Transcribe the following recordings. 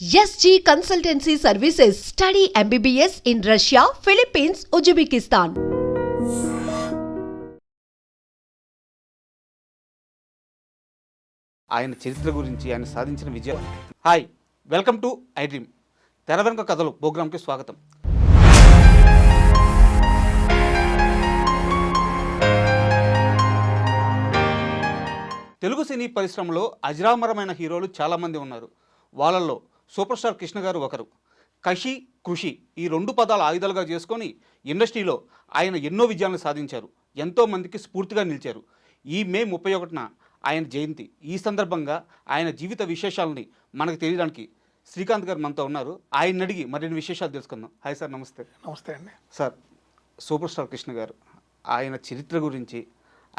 SG Consultancy Services. Study MBBS in Russia, Philippines, Uzbekistan. ఆయన చరిత్ర గురించి ఆయన సాధించిన విజయం. Hi, welcome to I dream. తెర వెనుక కథలు ప్రోగ్రామ్కి స్వాగతం. తెలుగు సినీ పరిశ్రమలో అజరామరమైన హీరోలు చాలామంది ఉన్నారు. వాళ్ళల్లో సూపర్ స్టార్ కృష్ణ గారు ఒకరు. కషి, కృషి ఈ రెండు పదాలు ఆయుధాలుగా చేసుకొని ఇండస్ట్రీలో ఆయన ఎన్నో విజయాలను సాధించారు. ఎంతోమందికి స్ఫూర్తిగా నిలిచారు. ఈ మే 31న ఆయన జయంతి. ఈ సందర్భంగా ఆయన జీవిత విశేషాలని మనకు తెలియడానికి శ్రీకాంత్ గారు మనతో ఉన్నారు. ఆయన అడిగి మరిన్ని విశేషాలు తెలుసుకుందాం. హాయ్ సార్, నమస్తే. నమస్తే అండి. సార్, సూపర్ స్టార్ కృష్ణ గారు ఆయన చరిత్ర గురించి,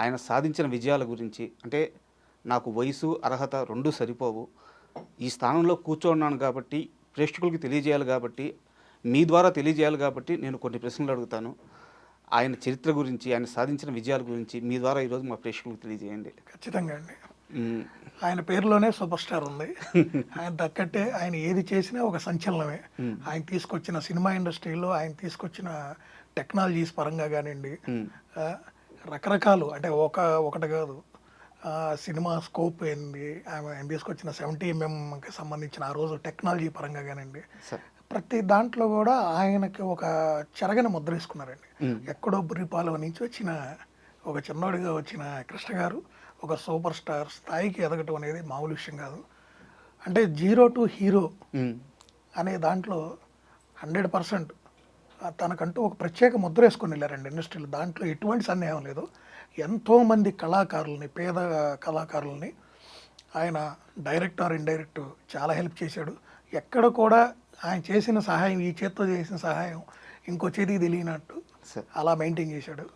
ఆయన సాధించిన విజయాల గురించి, అంటే నాకు వయసు అర్హత రెండూ సరిపోవు, ఈ స్థానంలో కూర్చోన్నాను కాబట్టి ప్రేక్షకులకి తెలియజేయాలి కాబట్టి, మీ ద్వారా తెలియజేయాలి కాబట్టి నేను కొన్ని ప్రశ్నలు అడుగుతాను. ఆయన చరిత్ర గురించి, ఆయన సాధించిన విజయాల గురించి మీ ద్వారా ఈరోజు మా ప్రేక్షకులకు తెలియజేయండి. ఖచ్చితంగా అండి. ఆయన పేరులోనే సూపర్ స్టార్ ఉంది. ఆయన తగ్గట్టే ఆయన ఏది చేసినా ఒక సంచలనమే. ఆయన తీసుకొచ్చిన సినిమా ఇండస్ట్రీలో ఆయన తీసుకొచ్చిన టెక్నాలజీస్ పరంగా కానివ్వండి, రకరకాలు, అంటే ఒకటి కాదు, సినిమా స్కోప్ ఏంది, ఆయన తీసుకొచ్చిన 70mm సంబంధించిన ఆ రోజు టెక్నాలజీ పరంగా కానివ్వండి, ప్రతి దాంట్లో కూడా ఆయనకి ఒక చెరగని ముద్ర వేసుకున్నారండి. ఎక్కడో బుర్రిపాలెం నుంచి వచ్చిన ఒక చిన్నోడిగా వచ్చిన కృష్ణ గారు ఒక సూపర్ స్టార్ స్థాయికి ఎదగటం అనేది మామూలు విషయం కాదు. అంటే 0 to హీరో అనే దాంట్లో 100% తనకంటూ ఒక ప్రత్యేక ముద్ర వేసుకొని వెళ్ళారండి ఇండస్ట్రీలో. దాంట్లో ఎటువంటి సందేహం లేదు. ఎంతోమంది కళాకారులని, పేద కళాకారులని ఆయన డైరెక్ట్ ఆర్ ఇండైరెక్ట్ చాలా హెల్ప్ చేశాడు. ఎక్కడ కూడా ఆయన చేసిన సహాయం, ఈ చేత్తో చేసిన సహాయం ఇంకో చేతికి తెలియనట్టు అలా మెయింటైన్ చేశాడు.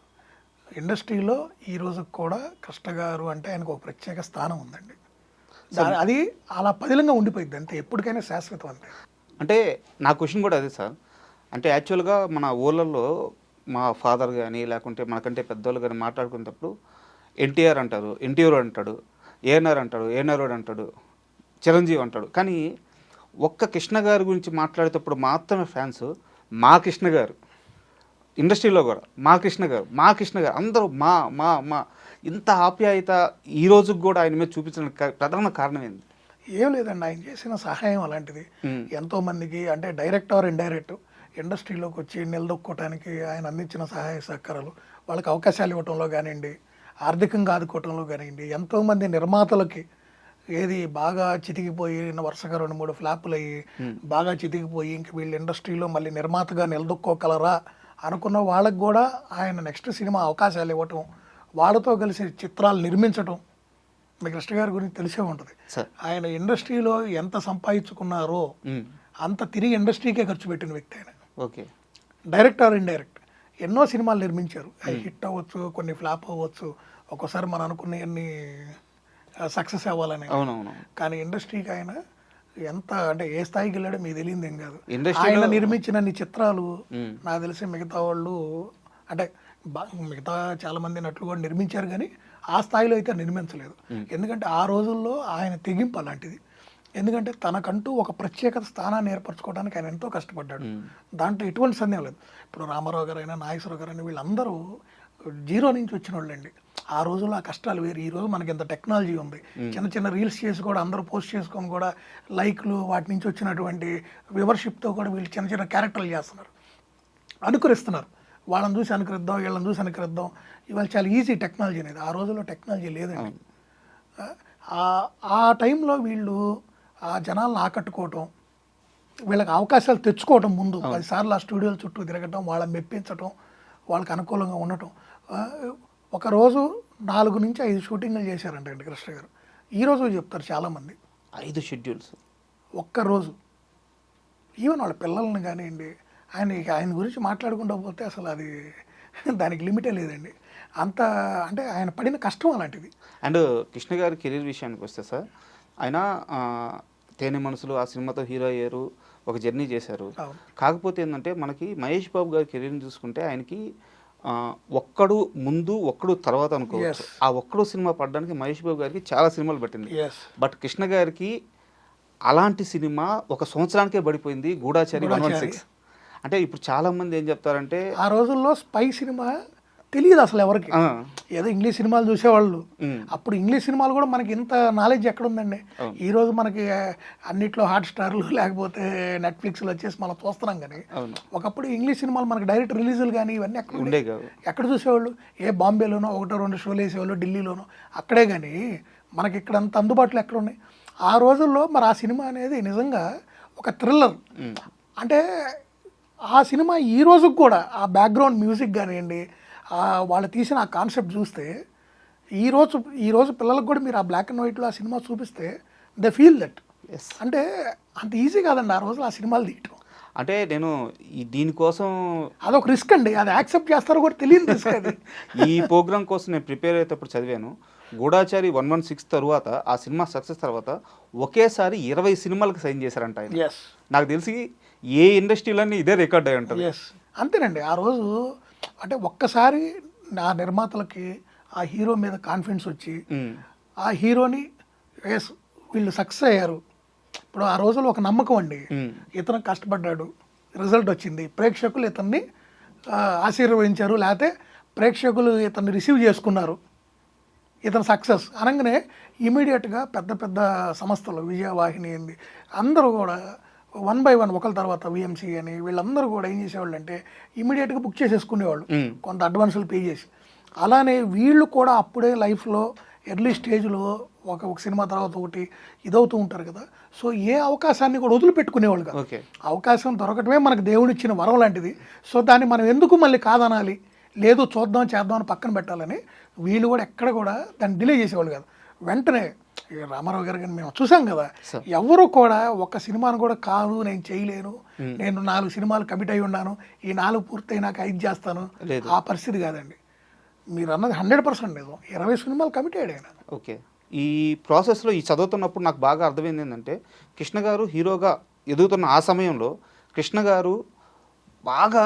ఇండస్ట్రీలో ఈ రోజు కూడా కృష్ణ గారు అంటే ఆయనకు ఒక ప్రత్యేక స్థానం ఉందండి. అది అలా పదిలంగా ఉండిపోయింది అంతే, ఎప్పటికైనా శాశ్వతం అంతే. అంటే నా క్వశ్చన్ కూడా అదే సార్. అంటే యాక్చువల్గా మన ఊళ్ళల్లో మా ఫాదర్ కానీ లేకుంటే మనకంటే పెద్దవాళ్ళు కానీ మాట్లాడుకునేటప్పుడు ఎన్టీఆర్ అంటారు, ఎన్టీఆర్ అంటాడు, ఏఎన్ఆర్ అంటాడు, ఏఎన్ఆర్ అంటాడు, చిరంజీవి అంటాడు. కానీ ఒక్క కృష్ణ గారి గురించి మాట్లాడేటప్పుడు మాత్రమే ఫ్యాన్స్ మా కృష్ణ గారు, ఇండస్ట్రీలో కూడా మా కృష్ణ గారు, మా కృష్ణ గారు, అందరూ మా మా మా ఇంత ఆప్యాయత ఈ రోజుకి కూడా ఆయన మీద చూపించిన ప్రధాన కారణం ఏంది? ఏం లేదండి, ఆయన చేసిన సహాయం అలాంటిది. ఎంతోమందికి అంటే డైరెక్ట్ ఆర్ ఇండైరెక్ట్ ఇండస్ట్రీలోకి వచ్చి నిలదొక్కోవటానికి ఆయన అందించిన సహాయ సహకారాలు, వాళ్ళకి అవకాశాలు ఇవ్వటంలో కానివ్వండి, ఆర్థికంగా ఆదుకోవటంలో కానివ్వండి, ఎంతోమంది నిర్మాతలకి ఏది బాగా చితికిపోయి వరుసగా 2-3 ఫ్లాపులు అయ్యి బాగా చితికిపోయి ఇంక వీళ్ళు ఇండస్ట్రీలో మళ్ళీ నిర్మాతగా నిలదొక్కోగలరా అనుకున్న వాళ్ళకి కూడా ఆయన నెక్స్ట్ సినిమా అవకాశాలు ఇవ్వటం, వాళ్ళతో కలిసి చిత్రాలు నిర్మించటం. మీ కృష్ణ గారి గురించి తెలిసే ఉంటుంది. ఆయన ఇండస్ట్రీలో ఎంత సంపాదించుకున్నారో అంత తిరిగి ఇండస్ట్రీకే ఖర్చు పెట్టిన వ్యక్తి ఆయన. ఓకే. డైరెక్ట్ ఆర్ ఇండైరెక్ట్ ఎన్నో సినిమాలు నిర్మించారు. అవి హిట్ అవ్వచ్చు, కొన్ని ఫ్లాప్ అవ్వచ్చు, ఒక్కోసారి మనం అనుకున్నవన్నీ సక్సెస్ అవ్వాలని. అవునవును. కానీ ఇండస్ట్రీకి ఆయన ఎంత అంటే ఏ స్థాయికి వెళ్ళాడో మీకు తెలియదు ఏం కాదు. ఆయన నిర్మించిన చిత్రాలు నాకు తెలిసి మిగతా వాళ్ళు అంటే మిగతా చాలా మంది నటులు కూడా నిర్మించారు, కానీ ఆ స్థాయిలో అయితే నిర్మించలేదు. ఎందుకంటే ఆ రోజుల్లో ఆయన తెగింపు అలాంటిది. ఎందుకంటే తనకంటూ ఒక ప్రత్యేకత స్థానాన్ని ఏర్పరచుకోవడానికి ఆయన ఎంతో కష్టపడ్డాడు. దాంట్లో ఎటువంటి సందేహం లేదు. ఇప్పుడు రామారావు గారైనా, నాగేశ్వరరావు గారైనా వీళ్ళందరూ 0 నుంచి వచ్చిన వాళ్ళండి. ఆ రోజుల్లో ఆ కష్టాలు వేరు. ఈ రోజు మనకి ఎంత టెక్నాలజీ ఉంది, చిన్న చిన్న రీల్స్ చేసి కూడా అందరూ పోస్ట్ చేసుకొని కూడా లైక్లు, వాటి నుంచి వచ్చినటువంటి వ్యూవర్షిప్తో కూడా వీళ్ళు చిన్న చిన్న క్యారెక్టర్లు చేస్తున్నారు, అనుకరిస్తున్నారు. వాళ్ళని చూసి అనుకరిద్దాం, వీళ్ళని చూసి అనుకరిద్దాం. ఇవాళ చాలా ఈజీ టెక్నాలజీ అనేది. ఆ రోజుల్లో టెక్నాలజీ లేదండి. ఆ టైంలో వీళ్ళు ఆ జనాలను ఆకట్టుకోవటం, వీళ్ళకి అవకాశాలు తెచ్చుకోవటం, ముందు 10 సార్లు ఆ స్టూడియోల చుట్టూ తిరగటం, వాళ్ళని మెప్పించటం, వాళ్ళకి అనుకూలంగా ఉండటం. ఒకరోజు 4 నుంచి 5 షూటింగ్లు చేశారంట అండి కృష్ణ గారు. ఈరోజు చెప్తారు చాలామంది 5 షెడ్యూల్స్ ఒక్కరోజు. ఈవెన్ వాళ్ళ పిల్లల్ని కానివ్వండి, ఆయన గురించి మాట్లాడుకుంటూ పోతే అసలు అది దానికి లిమిటే లేదండి. అంత అంటే ఆయన పడిన కష్టం అలాంటిది. అండ్ కృష్ణ గారి కెరీర్ విషయానికి వస్తే సార్, ఆయన తేనె మనసులు ఆ సినిమాతో హీరో అయ్యారు, ఒక జర్నీ చేశారు. కాకపోతే ఏంటంటే మనకి మహేష్ బాబు గారి కెరీర్ని చూసుకుంటే ఆయనకి ఒక్కడు ముందు ఒక్కడు తర్వాత అనుకోవచ్చు. ఆ ఒక్కడు సినిమా పడడానికి మహేష్ బాబు గారికి చాలా సినిమాలు పట్టింది. బట్ కృష్ణ గారికి అలాంటి సినిమా ఒక సంవత్సరానికే పడిపోయింది గూఢాచారి 116. అంటే ఇప్పుడు చాలా మంది ఏం చెప్తారంటే ఆ రోజుల్లో స్పై సినిమా తెలియదు అసలు ఎవరికి. ఏదో ఇంగ్లీష్ సినిమాలు చూసేవాళ్ళు. అప్పుడు ఇంగ్లీష్ సినిమాలు కూడా మనకి ఇంత నాలెడ్జ్ ఎక్కడ ఉందండి. ఈ రోజు మనకి అన్నిట్లో హాట్ స్టార్లు లేకపోతే నెట్ఫ్లిక్స్లో వచ్చేసి మనం చూస్తున్నాం. కానీ ఒకప్పుడు ఇంగ్లీష్ సినిమాలు మనకి డైరెక్ట్ రిలీజులు కానీ ఇవన్నీ ఎక్కడ ఉండే, ఎక్కడ చూసేవాళ్ళు? ఏ బాంబేలోనో 1-2 షోలు వేసేవాళ్ళు, ఢిల్లీలోనో, అక్కడే. కానీ మనకి ఇక్కడ అంత అందుబాటులో ఎక్కడ ఉన్నాయి? ఆ రోజుల్లో మరి ఆ సినిమా అనేది నిజంగా ఒక థ్రిల్లర్. అంటే ఆ సినిమా ఈ రోజుకి కూడా ఆ బ్యాక్గ్రౌండ్ మ్యూజిక్ కానివ్వండి, వాళ్ళు తీసిన ఆ కాన్సెప్ట్ చూస్తే ఈరోజు పిల్లలకు కూడా మీరు ఆ బ్లాక్ అండ్ వైట్లో ఆ సినిమా చూపిస్తే దే ఫీల్ దట్. అంటే అంత ఈజీ కాదండి ఆ రోజులు ఆ సినిమాలు తీయటం. అంటే నేను దీనికోసం అదొక రిస్క్ అండి. అది యాక్సెప్ట్ చేస్తారో కూడా తెలియని రిస్క్ అది. ఈ ప్రోగ్రామ్ కోసం నేను ప్రిపేర్ అయ్యేటప్పుడు చదివాను, గూఢాచారి 116 తర్వాత ఆ సినిమా సక్సెస్ తర్వాత ఒకేసారి 20 సినిమాలకు సైన్ చేశారంట ఆయన. నాకు తెలిసి ఏ ఇండస్ట్రీలన్నీ ఇదే రికార్డ్ అయి ఉంటుంది. అంతేనండి. ఆ రోజు అంటే ఒక్కసారి నా నిర్మాతలకి ఆ హీరో మీద కాన్ఫిడెన్స్ వచ్చి ఆ హీరోని వీళ్ళు సక్సెస్ అయ్యారు. ఇప్పుడు ఆ రోజుల్లో ఒక నమ్మకం అండి, ఇతను కష్టపడ్డాడు, రిజల్ట్ వచ్చింది, ప్రేక్షకులు ఇతన్ని ఆశీర్వదించారు, లేకపోతే ప్రేక్షకులు ఇతన్ని రిసీవ్ చేసుకున్నారు, ఇతను సక్సెస్ అనగానే ఇమీడియట్గా పెద్ద పెద్ద సంస్థలు, విజయవాహిని ఏంది, అందరూ కూడా 1 by 1 ఒకరి తర్వాత విఎంసీ అని వీళ్ళందరూ కూడా ఏం చేసేవాళ్ళు అంటే ఇమీడియట్గా బుక్ చేసేసుకునేవాళ్ళు, కొంత అడ్వాన్సులు పే చేసి. అలానే వీళ్ళు కూడా అప్పుడే లైఫ్లో ఎర్లీ స్టేజ్లో ఒక సినిమా తర్వాత ఒకటి ఇదవుతూ ఉంటారు కదా. సో ఏ అవకాశాన్ని కూడా వదిలిపెట్టుకునేవాళ్ళు కదా. అవకాశం దొరకటమే మనకు దేవుడిచ్చిన వరం లాంటిది. సో దాన్ని మనం ఎందుకు మళ్ళీ కాదనాలి, లేదు చూద్దాం చేద్దాం అని పక్కన పెట్టాలని వీళ్ళు కూడా ఎక్కడ కూడా దాన్ని డిలే చేసేవాళ్ళు కాదు. వెంటనే రామారావు గారు కానీ మేము చూసాం కదా, ఎవరు కూడా ఒక సినిమాను కూడా కాదు నేను చేయలేను, నేను 4 సినిమాలు కమిట్ అయి ఉన్నాను, ఈ 4 పూర్తయి నాకు 5 చేస్తాను, ఆ పరిస్థితి కాదండి. మీరు అన్నది 100% నిజం. 20 సినిమాలు కమిట్ అయ్యాడు ఆయన. ఓకే. ఈ ప్రాసెస్లో ఈ చదువుతున్నప్పుడు నాకు బాగా అర్థమైంది ఏంటంటే, కృష్ణ గారు హీరోగా ఎదుగుతున్న ఆ సమయంలో కృష్ణ గారు బాగా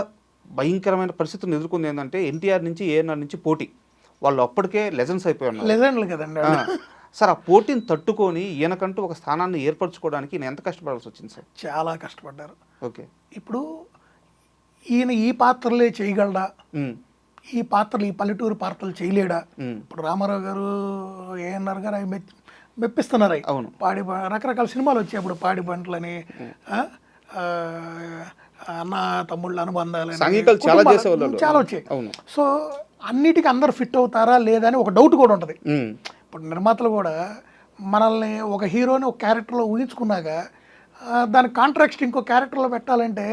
భయంకరమైన పరిస్థితులను ఎదుర్కొంది ఏంటంటే, ఎన్టీఆర్ నుంచి ఏఎన్ఆర్ నుంచి పోటీ. వాళ్ళు అప్పటికే లెజెండ్స్ అయిపోయారు. లెజెండ్లు కదండి సార్. ఆ పోటీని తట్టుకొని ఈయనకంటూ ఒక స్థానాన్ని ఏర్పరచుకోవడానికి ఈయన ఎంత కష్టపడాల్సి వచ్చింది సార్? చాలా కష్టపడ్డారు. ఓకే. ఇప్పుడు ఈయన ఈ పాత్రలే చేయగలడా, ఈ పాత్రలు ఈ పల్లెటూరు పాత్రలు చేయలేడా? ఇప్పుడు రామారావు గారు, ఏఎన్ఆర్ గారు అవి మెప్పిస్తున్నారు. అవి పాడి రకరకాల సినిమాలు వచ్చాయి అప్పుడు, పాడి పంటలని, అన్న తమ్ముళ్ళ అనుబంధాలని చాలా వచ్చాయి. సో అన్నిటికీ అందరు ఫిట్ అవుతారా లేదా అని ఒక డౌట్ కూడా ఉంటుంది. ఇప్పుడు నిర్మాతలు కూడా మనల్ని ఒక హీరోని ఒక క్యారెక్టర్లో ఊహించుకున్నాక దాని కాంట్రాక్ట్ ఇంకో క్యారెక్టర్లో పెట్టాలంటే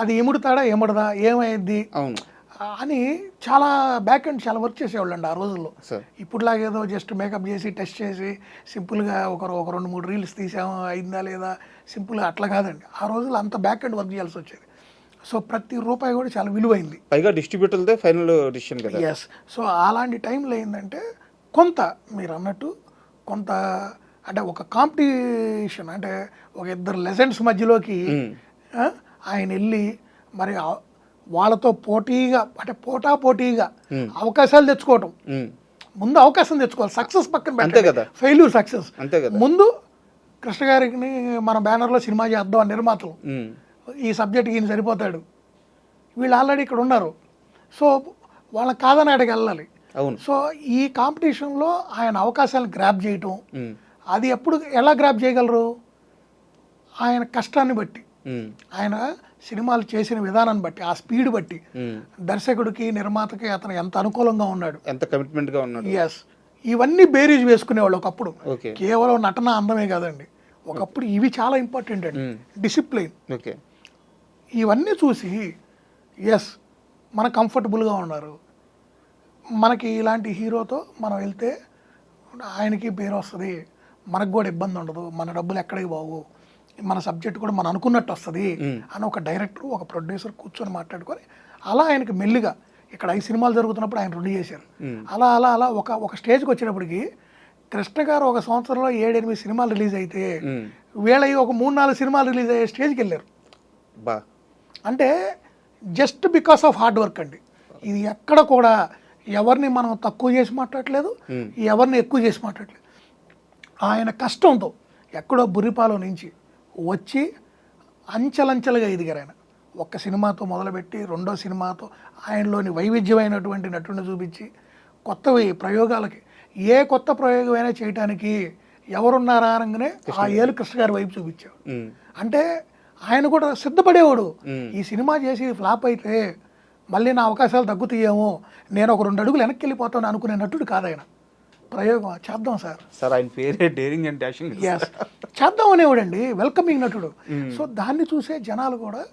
అది ఎముడుతాడా ఏముడదా ఏమైంది అని చాలా బ్యాక్ అండ్ చాలా వర్క్ చేసేవాళ్ళు అండి ఆ రోజుల్లో. ఇప్పుడులాగా ఏదో జస్ట్ మేకప్ చేసి టెస్ట్ చేసి సింపుల్గా ఒక 2-3 రీల్స్ తీసాము అయిందా లేదా సింపుల్గా అట్లా కాదండి. ఆ రోజుల్లో అంత బ్యాక్ అండ్ వర్క్ చేయాల్సి వచ్చేది. సో ప్రతి రూపాయి కూడా చాలా విలువైంది. పైగా డిస్ట్రిబ్యూటర్దే ఫైనల్ డిసిషన్ కదా. ఎస్. సో అలాంటి టైంలో ఏంటంటే కొంత మీరు అన్నట్టు కొంత అంటే ఒక కాంపిటీషన్, అంటే ఒక 2 లెజెండ్స్ మధ్యలోకి ఆయన వెళ్ళి మరి వాళ్ళతో పోటీగా అంటే పోటీగా అవకాశాలు తెచ్చుకోవటం. ముందు అవకాశం తెచ్చుకోవాలి, సక్సెస్ పక్కన పెట్టాలి, ఫెయిల్యూర్ సక్సెస్. ముందు కృష్ణ గారికి మన బ్యానర్లో సినిమా చేద్దాం అని నిర్మాతలు, ఈ సబ్జెక్ట్కి ఈయన సరిపోతాడు, వీళ్ళు ఆల్రెడీ ఇక్కడ ఉన్నారు, సో వాళ్ళని కాదని అడిగి వెళ్ళాలి. సో ఈ కాంపిటీషన్లో ఆయన అవకాశాలను గ్రాప్ చేయటం, అది ఎలా గ్రాప్ చేయగలరు? ఆయన కష్టాన్ని బట్టి, ఆయన సినిమాలు చేసిన విధానాన్ని బట్టి, ఆ స్పీడ్ బట్టి, దర్శకుడికి నిర్మాతకి అతను ఎంత అనుకూలంగా ఉన్నాడు, ఎంత కమిట్మెంట్గా ఉన్నాడు. ఎస్. ఇవన్నీ బేరీజ్ వేసుకునేవాళ్ళు ఒకప్పుడు. కేవలం నటన అందమే కాదండి, ఒకప్పుడు ఇవి చాలా ఇంపార్టెంట్ అండి. డిసిప్లిన్, ఇవన్నీ చూసి ఎస్ మన కంఫర్టబుల్గా ఉన్నారు, మనకి ఇలాంటి హీరోతో మనం వెళ్తే ఆయనకి పేరు వస్తుంది, మనకు కూడా ఇబ్బంది ఉండదు, మన డబ్బులు ఎక్కడికి బాగు, మన సబ్జెక్ట్ కూడా మనం అనుకున్నట్టు వస్తుంది అని ఒక డైరెక్టర్ ఒక ప్రొడ్యూసర్ కూర్చొని మాట్లాడుకొని అలా ఆయనకి మెల్లిగా ఇక్కడ 5 సినిమాలు జరుగుతున్నప్పుడు ఆయన 2 చేశారు. అలా అలా అలా ఒక స్టేజ్కి వచ్చేటప్పటికి కృష్ణ గారు ఒక సంవత్సరంలో 7-8 సినిమాలు రిలీజ్ అయితే వీళ్ళవి ఒక 3-4 సినిమాలు రిలీజ్ అయ్యే స్టేజ్కి వెళ్ళారు. అంటే just because of hard work అండి. ఇది ఎక్కడ కూడా ఎవరిని మనం తక్కువ చేసి మాట్లాడలేదు, ఎవరిని ఎక్కువ చేసి మాట్లాడలేదు. ఆయన కష్టంతో ఎక్కడో బుర్రిపాలో నుంచి వచ్చి అంచెలంచెలుగా ఎదిగారు ఆయన. ఒక్క సినిమాతో మొదలుపెట్టి రెండో సినిమాతో ఆయనలోని వైవిధ్యమైనటువంటి నటుని చూపించి కొత్తవి ప్రయోగాలకి ఏ కొత్త ప్రయోగమైనా చేయటానికి ఎవరున్నారా అనగానే ఆ ఏలు కృష్ణ గారి వైపు చూపించాడు. అంటే ఆయన కూడా సిద్ధపడేవాడు, ఈ సినిమా చేసి ఫ్లాప్ అయితే మళ్ళీ నా అవకాశాలు తగ్గుతాయేమో, నేను ఒక 2 అడుగులు వెనక్కి వెళ్ళిపోతాను అనుకునే నటుడు కాదు ఆయన. ప్రయోగం చేద్దాం సార్ ఆయన పేరే డేరింగ్ అండ్ డాషింగ్. ఎస్, చేద్దాం అనేవాడండి, వెల్కమింగ్ నటుడు. సో దాన్ని చూసే జనాలు కూడా,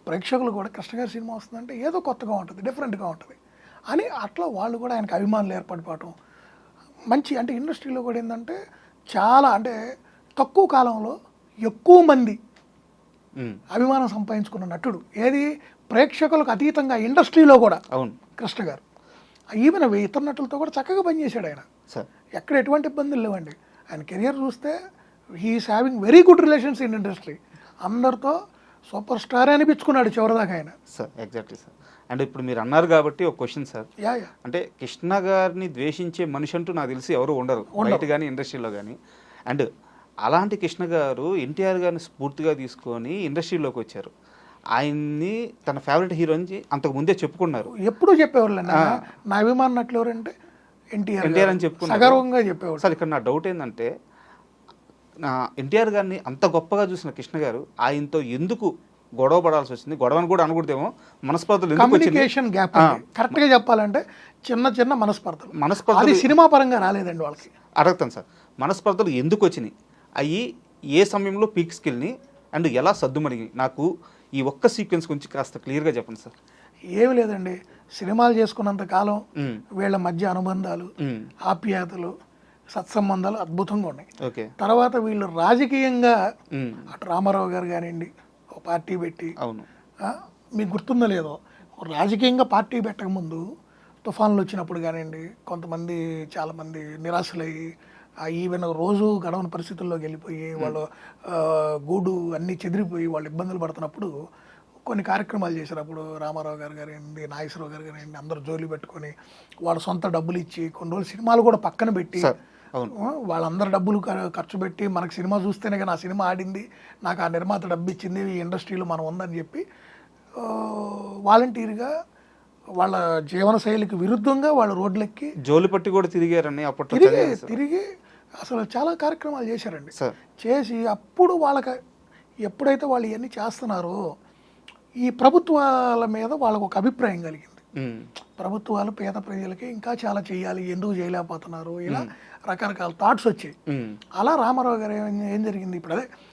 ప్రేక్షకులు కూడా కృష్ణ గారి సినిమా వస్తుందంటే ఏదో కొత్తగా ఉంటుంది, డిఫరెంట్గా ఉంటుంది అని అట్లా వాళ్ళు కూడా ఆయనకు అభిమానులు ఏర్పడిపోవటం మంచి. అంటే ఇండస్ట్రీలో కూడా ఏంటంటే చాలా అంటే తక్కువ కాలంలో ఎక్కువ మంది అభిమానం సంపాదించుకున్న నటుడు. ఏది ప్రేక్షకులకు అతీతంగా ఇండస్ట్రీలో కూడా. అవును, కృష్ణ గారు ఈవెన్ ఇతర నటులతో కూడా చక్కగా పనిచేశాడు ఆయన. ఎక్కడ ఎటువంటి ఇబ్బందులు లేవండి. ఆయన కెరియర్ చూస్తే he's having very good relations in industry. అందరితో సూపర్ స్టార్ అనిపించుకున్నాడు చివరిదాకా ఆయన. Sir exactly sir. అండ్ ఇప్పుడు మీరు అన్నారు కాబట్టి ఒక క్వశ్చన్ సార్. యా అంటే కృష్ణ గారిని ద్వేషించే మనిషి అంటూ నాకు తెలిసి ఎవరు ఉండరు బయట కానీ ఇండస్ట్రీలో కానీ. అండ్ అలాంటి కృష్ణ గారు ఎన్టీఆర్ గారిని స్ఫూర్తిగా తీసుకొని ఇండస్ట్రీలోకి వచ్చారు. ఆయన్ని తన ఫేవరెట్ హీరో నుంచి అంతకు ముందే చెప్పుకున్నారు. ఎప్పుడు చెప్పేవాళ్ళు నా అభిమాన నటులు ఎవరంటే ఎన్టీఆర్ అని చెప్పుకున్నారు, సగర్వంగా చెప్పేవాళ్ళు. సార్ ఇక్కడ నా డౌట్ ఏంటంటే ఎన్టీఆర్ గారిని అంత గొప్పగా చూసిన కృష్ణ గారు ఆయనతో ఎందుకు గొడవ పడాల్సి వచ్చింది? గొడవని కూడా అనకూడదేమో, మనస్పర్ధలు కమ్యూనికేషన్ గ్యాప్. కరెక్ట్గా చెప్పాలంటే చిన్న మనస్పర్ధలు సినిమా పరంగా రాలేదండి వాళ్ళకి. అడుగుతాను సార్, మనస్పర్ధలు ఎందుకు వచ్చినాయి, అవి ఏ సమయంలో పీక్స్కి వెళ్ళి అండ్ ఎలా సర్దుమణిగి, నాకు ఈ ఒక్క సీక్వెన్స్ గురించి కాస్త క్లియర్గా చెప్పండి సార్. ఏమి లేదండి, సినిమాలు చేసుకున్నంత కాలం వీళ్ళ మధ్య అనుబంధాలు, ఆప్యాయతలు, సత్సంబంధాలు అద్భుతంగా ఉన్నాయి. ఓకే. తర్వాత వీళ్ళు రాజకీయంగా అటు రామారావు గారు కానివ్వండి ఒక పార్టీ పెట్టి, అవును మీకు గుర్తుందో లేదో, రాజకీయంగా పార్టీ పెట్టకముందు తుఫాన్లు వచ్చినప్పుడు కానివ్వండి కొంతమంది చాలామంది నిరాశలయ్యి ఈవెన్ రోజు గడవని పరిస్థితుల్లోకి వెళ్ళిపోయి వాళ్ళు గూడు అన్నీ చెదిరిపోయి వాళ్ళు ఇబ్బందులు పడుతున్నప్పుడు కొన్ని కార్యక్రమాలు చేశారు. అప్పుడు రామారావు గారు కానివ్వండి, నాగేశ్వరరావు గారు కానివ్వండి అందరూ జోలి పెట్టుకొని వాళ్ళ సొంత డబ్బులు ఇచ్చి కొన్ని రోజులు సినిమాలు కూడా పక్కన పెట్టి వాళ్ళందరూ డబ్బులు ఖర్చు పెట్టి మనకు సినిమా చూస్తేనే కానీ ఆ సినిమా ఆడింది, నాకు ఆ నిర్మాత డబ్బు ఇచ్చింది, ఈ ఇండస్ట్రీలో మనం ఉందని చెప్పి వాలంటీర్గా వాళ్ళ జీవన శైలికి విరుద్ధంగా వాళ్ళు రోడ్లెక్కి జోలి పట్టి కూడా తిరిగారని అప్పట్లో తిరిగి అసలు చాలా కార్యక్రమాలు చేశారండి. చేసి అప్పుడు వాళ్ళకి ఎప్పుడైతే వాళ్ళు ఇవన్నీ చేస్తున్నారో ఈ ప్రభుత్వాల మీద వాళ్ళకు ఒక అభిప్రాయం కలిగింది. ప్రభుత్వాలు పేద ప్రజలకి ఇంకా చాలా చేయాలి, ఎందుకు చేయలేకపోతున్నారు, ఇలా రకరకాల థాట్స్ వచ్చాయి. అలా రామారావు గారు ఏం జరిగింది,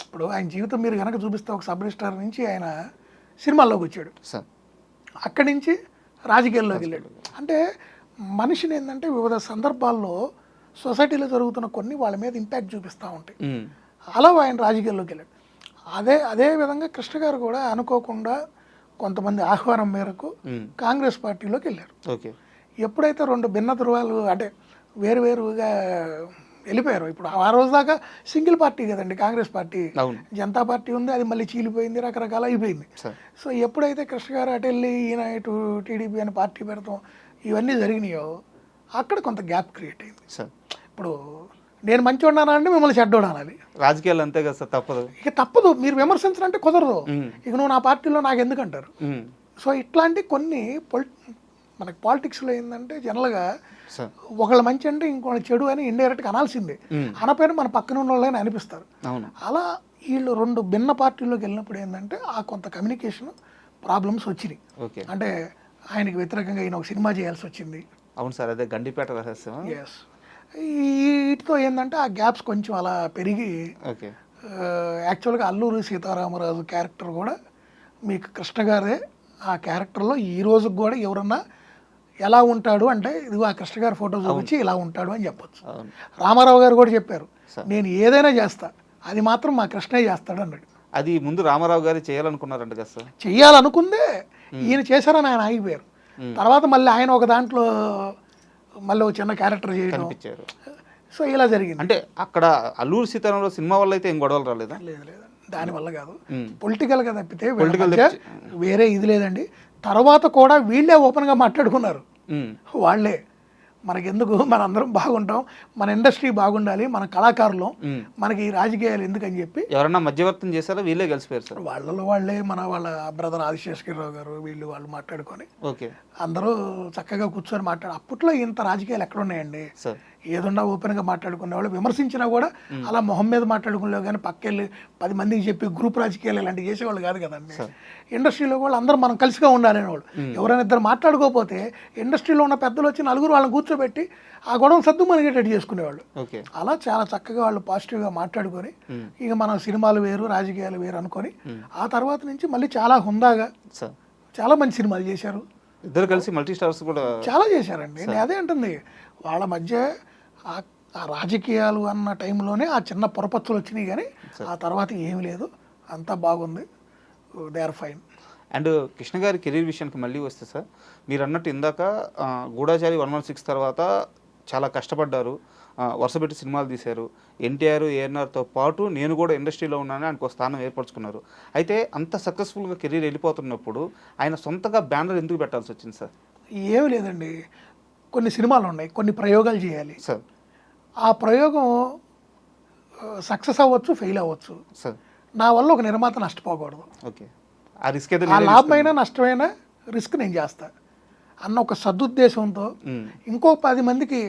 ఇప్పుడు ఆయన జీవితం మీరు కనుక చూపిస్తే ఒక సబ్ రిజిస్టార్ నుంచి ఆయన సినిమాల్లోకి వచ్చాడు, అక్కడి నుంచి రాజకీయాల్లోకి వెళ్ళాడు. అంటే మనిషిని ఏంటంటే వివిధ సందర్భాల్లో సొసైటీలో జరుగుతున్న కొన్ని వాళ్ళ మీద ఇంపాక్ట్ చూపిస్తూ ఉంటాయి. అలా ఆయన రాజకీయాల్లోకి వెళ్ళాడు. అదే విధంగా కృష్ణ గారు కూడా అనుకోకుండా కొంతమంది ఆహ్వానం మేరకు కాంగ్రెస్ పార్టీలోకి వెళ్ళారు. ఎప్పుడైతే 2 భిన్న ధృవాలు అంటే వేరువేరుగా వెళ్ళిపోయారు. ఇప్పుడు ఆ రోజు దాకా సింగిల్ పార్టీ కదండి కాంగ్రెస్ పార్టీ, జనతా పార్టీ ఉంది, అది మళ్ళీ చీలిపోయింది, రకరకాల అయిపోయింది. సో ఎప్పుడైతే కృష్ణ గారు అటు వెళ్ళి ఈయన ఇటు టీడీపీ అని పార్టీ పెడతాం ఇవన్నీ జరిగినాయో అక్కడ కొంత గ్యాప్ క్రియేట్ అయింది. ఇప్పుడు నేను మంచివాడు అంటే మిమ్మల్ని చెడ్డోడు అనాలి, రాజకీయాలు అంతే కదా సార్, తప్పదు. ఇక తప్పదు, మీరు విమర్శించాలంటే కుదరదు, ఇక నువ్వు నా పార్టీలో నాకు ఎందుకు అంటారు. సో ఇట్లాంటి కొన్ని మనకి పాలిటిక్స్లో ఏంటంటే జనరల్గా ఒకళ్ళ మంచి అంటే ఇంకొకళ్ళు చెడు అని ఇండైరెక్ట్గా అనాల్సిందే, అనపైన మన పక్కన ఉన్న వాళ్ళని అనిపిస్తారు. అలా వీళ్ళు 2 భిన్న పార్టీల్లోకి వెళ్ళినప్పుడు ఏంటంటే ఆ కొంత కమ్యూనికేషన్ ప్రాబ్లమ్స్ వచ్చినాయి. అంటే ఆయనకి వ్యతిరేకంగా ఈయన ఒక సినిమా చేయాల్సి వచ్చింది. అవును సార్, అదే గండిపేట రహస్యం. ఎస్, వీటితో ఏంటంటే ఆ గ్యాప్స్ కొంచెం అలా పెరిగి యాక్చువల్గా అల్లూరి సీతారామరాజు క్యారెక్టర్ కూడా మీకు కృష్ణ గారే ఆ క్యారెక్టర్లో ఈ రోజుకి కూడా ఎవరన్నా ఎలా ఉంటాడు అంటే ఇదిగో ఆ కృష్ణ గారి ఫోటో చూపించి ఇలా ఉంటాడు అని చెప్పొచ్చు. రామారావు గారు కూడా చెప్పారు, నేను ఏదైనా చేస్తా, అది మాత్రం మా కృష్ణే చేస్తాడు అన్నాడు. అది ముందు రామారావు గారు చేయాలనుకున్నారంట కదా సార్? చెయ్యాలనుకుందే, ఈయన చేశారని ఆయన ఆగిపోయారు. తర్వాత మళ్ళీ ఆయన ఒక దాంట్లో మళ్ళీ ఒక చిన్న క్యారెక్టర్ చేయడం, సో ఇలా జరిగింది. అంటే అక్కడ అల్లూరి సీతారామరాజు సినిమా వల్ల అయితే ఏం గొడవలు రాలేదా? లేదు, దానివల్ల కాదు, పొలిటికల్గా తప్పితే వేరే ఇది లేదండి. తర్వాత కూడా వీళ్ళే ఓపెన్గా మాట్లాడుకున్నారు, వాళ్ళే మనకెందుకు, మనందరం బాగుంటాం, మన ఇండస్ట్రీ బాగుండాలి, మన కళాకారులు, మనకి ఈ రాజకీయాలు ఎందుకని చెప్పి ఎవరన్నా మధ్యవర్తం చేశారా, వీళ్ళే కలిసిపోయారు సార్? వాళ్ళే వాళ్ళ బ్రదర్ ఆదిశేషగిరిరావు గారు వాళ్ళు మాట్లాడుకొని ఓకే, అందరూ చక్కగా కూర్చొని అప్పట్లో ఇంత రాజకీయాలు ఎక్కడ ఉన్నాయండి? సార్ ఏదన్నా ఓపెన్గా మాట్లాడుకునే వాళ్ళు, విమర్శించినా కూడా అలా మొహం మీద మాట్లాడుకునేవి కానీ పక్కెళ్ళి 10 మందికి చెప్పి గ్రూప్ రాజకీయాలు ఇలాంటివి చేసేవాళ్ళు కాదు కదండి. ఇండస్ట్రీలో వాళ్ళు అందరూ మనం కలిసిగా ఉండాలనే వాళ్ళు. ఎవరైనా ఇద్దరు మాట్లాడుకోకపోతే ఇండస్ట్రీలో ఉన్న పెద్దలు వచ్చి నలుగురు వాళ్ళని కూర్చోబెట్టి ఆ గొడవ సద్దు మనగేటట్టు చేసుకునేవాళ్ళు. అలా చాలా చక్కగా వాళ్ళు పాజిటివ్గా మాట్లాడుకొని ఇక మన సినిమాలు వేరు రాజకీయాలు వేరు అనుకొని ఆ తర్వాత నుంచి మళ్ళీ చాలా హుందాగా చాలా మంచి సినిమాలు చేశారు. ఇద్దరు కలిసి మల్టీ స్టార్స్ కూడా చాలా చేశారండి. నేను అదే అంటుంది, వాళ్ళ మధ్య ఆ రాజకీయాలు అన్న టైంలోనే ఆ చిన్న పొరపచ్చులు వచ్చినాయి, కానీ ఆ తర్వాత ఏమి లేదు, అంతా బాగుంది, they are fine. And Krishna గారి కెరీర్ విషయానికి మళ్ళీ వస్తే సార్, మీరు అన్నట్టు ఇందాక గూఢచారి 116 తర్వాత చాలా కష్టపడ్డారు, వరుసపెట్టి సినిమాలు తీశారు, ఎన్టీఆర్ ఏఎన్ఆర్తో పాటు నేను కూడా ఇండస్ట్రీలో ఉన్నానని ఆయనకు స్థానం ఏర్పరచుకున్నారు. అయితే అంత సక్సెస్ఫుల్గా కెరీర్ వెళ్ళిపోతున్నప్పుడు ఆయన సొంతగా బ్యానర్ ఎందుకు పెట్టాల్సి వచ్చింది సార్? ఏమి లేదండి, కొన్ని సినిమాలు ఉన్నాయి, కొన్ని ప్రయోగాలు చేయాలి సార్. ఆ ప్రయోగం సక్సెస్ అవ్వచ్చు, ఫెయిల్ అవ్వచ్చు సార్. నా వల్ల ఒక నిర్మాత నష్టపోకూడదు. ఓకే, ఆ రిస్క్ ఆ లాభమైనా నష్టమైనా రిస్క్ నేను చేస్తా అన్న ఒక సదుద్దేశంతో ఇంకో 10 మందికి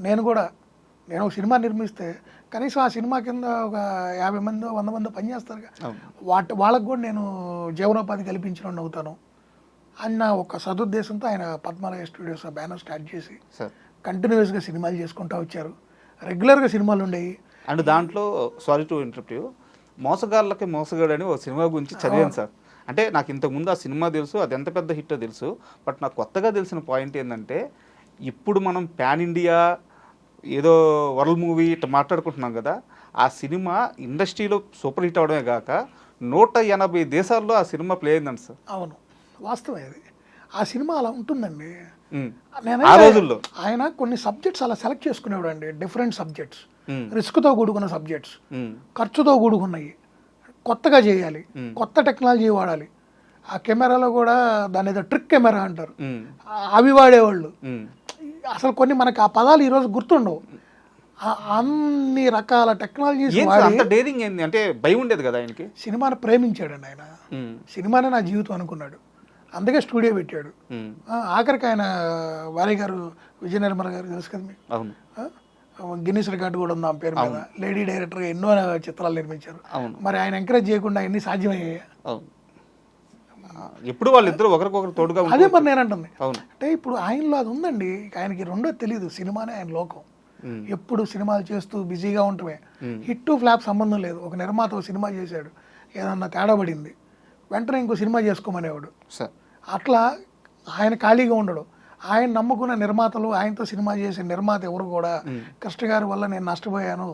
నేను ఒక సినిమా నిర్మిస్తే కనీసం ఆ సినిమా కింద ఒక 50 మంది 100 మంది పనిచేస్తారు, వాళ్ళకు కూడా నేను జీవనోపాధి కల్పించిన అవుతాను అన్న ఒక సదుద్దేశంతో ఆయన పద్మరాయ స్టూడియోస్ బ్యానర్ స్టార్ట్ చేసి కంటిన్యూస్గా సినిమాలు చేసుకుంటూ వచ్చారు. రెగ్యులర్గా సినిమాలు ఉండేవి. అండ్ దాంట్లో సారీ టు ఇంటరప్ట్ యూ, మోసగాళ్ళకి మోసగాడు అని ఒక సినిమా గురించి చదివాను సార్. అంటే నాకు ఇంతకుముందు ఆ సినిమా తెలుసు, అది ఎంత పెద్ద హిట్టో తెలుసు, బట్ నాకు కొత్తగా తెలిసిన పాయింట్ ఏంటంటే ఇప్పుడు మనం పాన్ ఇండియా ఏదో వరల్డ్ మూవీ ఇట్లా మాట్లాడుకుంటున్నాం కదా, ఆ సినిమా ఇండస్ట్రీలో సూపర్ హిట్ అవడమే కాక 180 దేశాల్లో ఆ సినిమా ప్లే అయిందండి సార్. అవును, వాస్తవం అది. ఆ సినిమా అలా ఉంటుందండి. ఆ రోజుల్లో ఆయన కొన్ని సబ్జెక్ట్స్ అలా సెలెక్ట్ చేసుకునేవాడు అండి, డిఫరెంట్ సబ్జెక్ట్స్, రిస్క్తో కూడుకున్న సబ్జెక్ట్స్, ఖర్చుతో కూడుకున్నాయి, కొత్తగా చేయాలి, కొత్త టెక్నాలజీ వాడాలి. ఆ కెమెరాలో కూడా దాని ఏదో ట్రిక్ కెమెరా అంటారు, అవి వాడేవాళ్ళు. అసలు కొన్ని మనకి ఆ పదాలు ఈరోజు గుర్తుండవు. అన్ని రకాల టెక్నాలజీస్ డేరింగ్ ఏంది అంటే భయం ఉండేది కదా ఆయనకి. సినిమాని ప్రేమించాడండి ఆయన, సినిమానే నా జీవితం అనుకున్నాడు, అందుకే స్టూడియో పెట్టాడు. ఆఖరికి ఆయన వారి గారు విజయ నిర్మల గారు తెలుసు కదా మీకు, గిన్నిస్ రికార్డు కూడా ఉంది ఆ పేరు మీద, లేడీ డైరెక్టర్గా ఎన్నో చిత్రాలు నిర్మించారు. మరి ఆయన ఎంకరేజ్ చేయకుండా ఎన్ని సాధ్యమయ్యాయి? ఎప్పుడు వాళ్ళిద్దరు ఒకరికొకరు తోడుగా. అదే మరి నేను అంటుంది, అంటే ఇప్పుడు ఆయనలో అది ఉందండి, ఆయనకి రెండో తెలియదు, సినిమానే ఆయన లోకం. ఎప్పుడు సినిమాలు చేస్తూ బిజీగా ఉండటమే, హిట్ టు ఫ్లాప్ సంబంధం లేదు. ఒక నిర్మాత ఒక సినిమా చేశాడు, ఏదన్నా తేడా పడింది, వెంటనే ఇంకో సినిమా చేసుకోమనేవాడు. అట్లా ఆయన ఖాళీగా ఉండడు. ఆయన నమ్ముకున్న నిర్మాతలు, ఆయనతో సినిమా చేసే నిర్మాత ఎవరు కూడా కృష్ణ గారి వల్ల నేను నష్టపోయాను,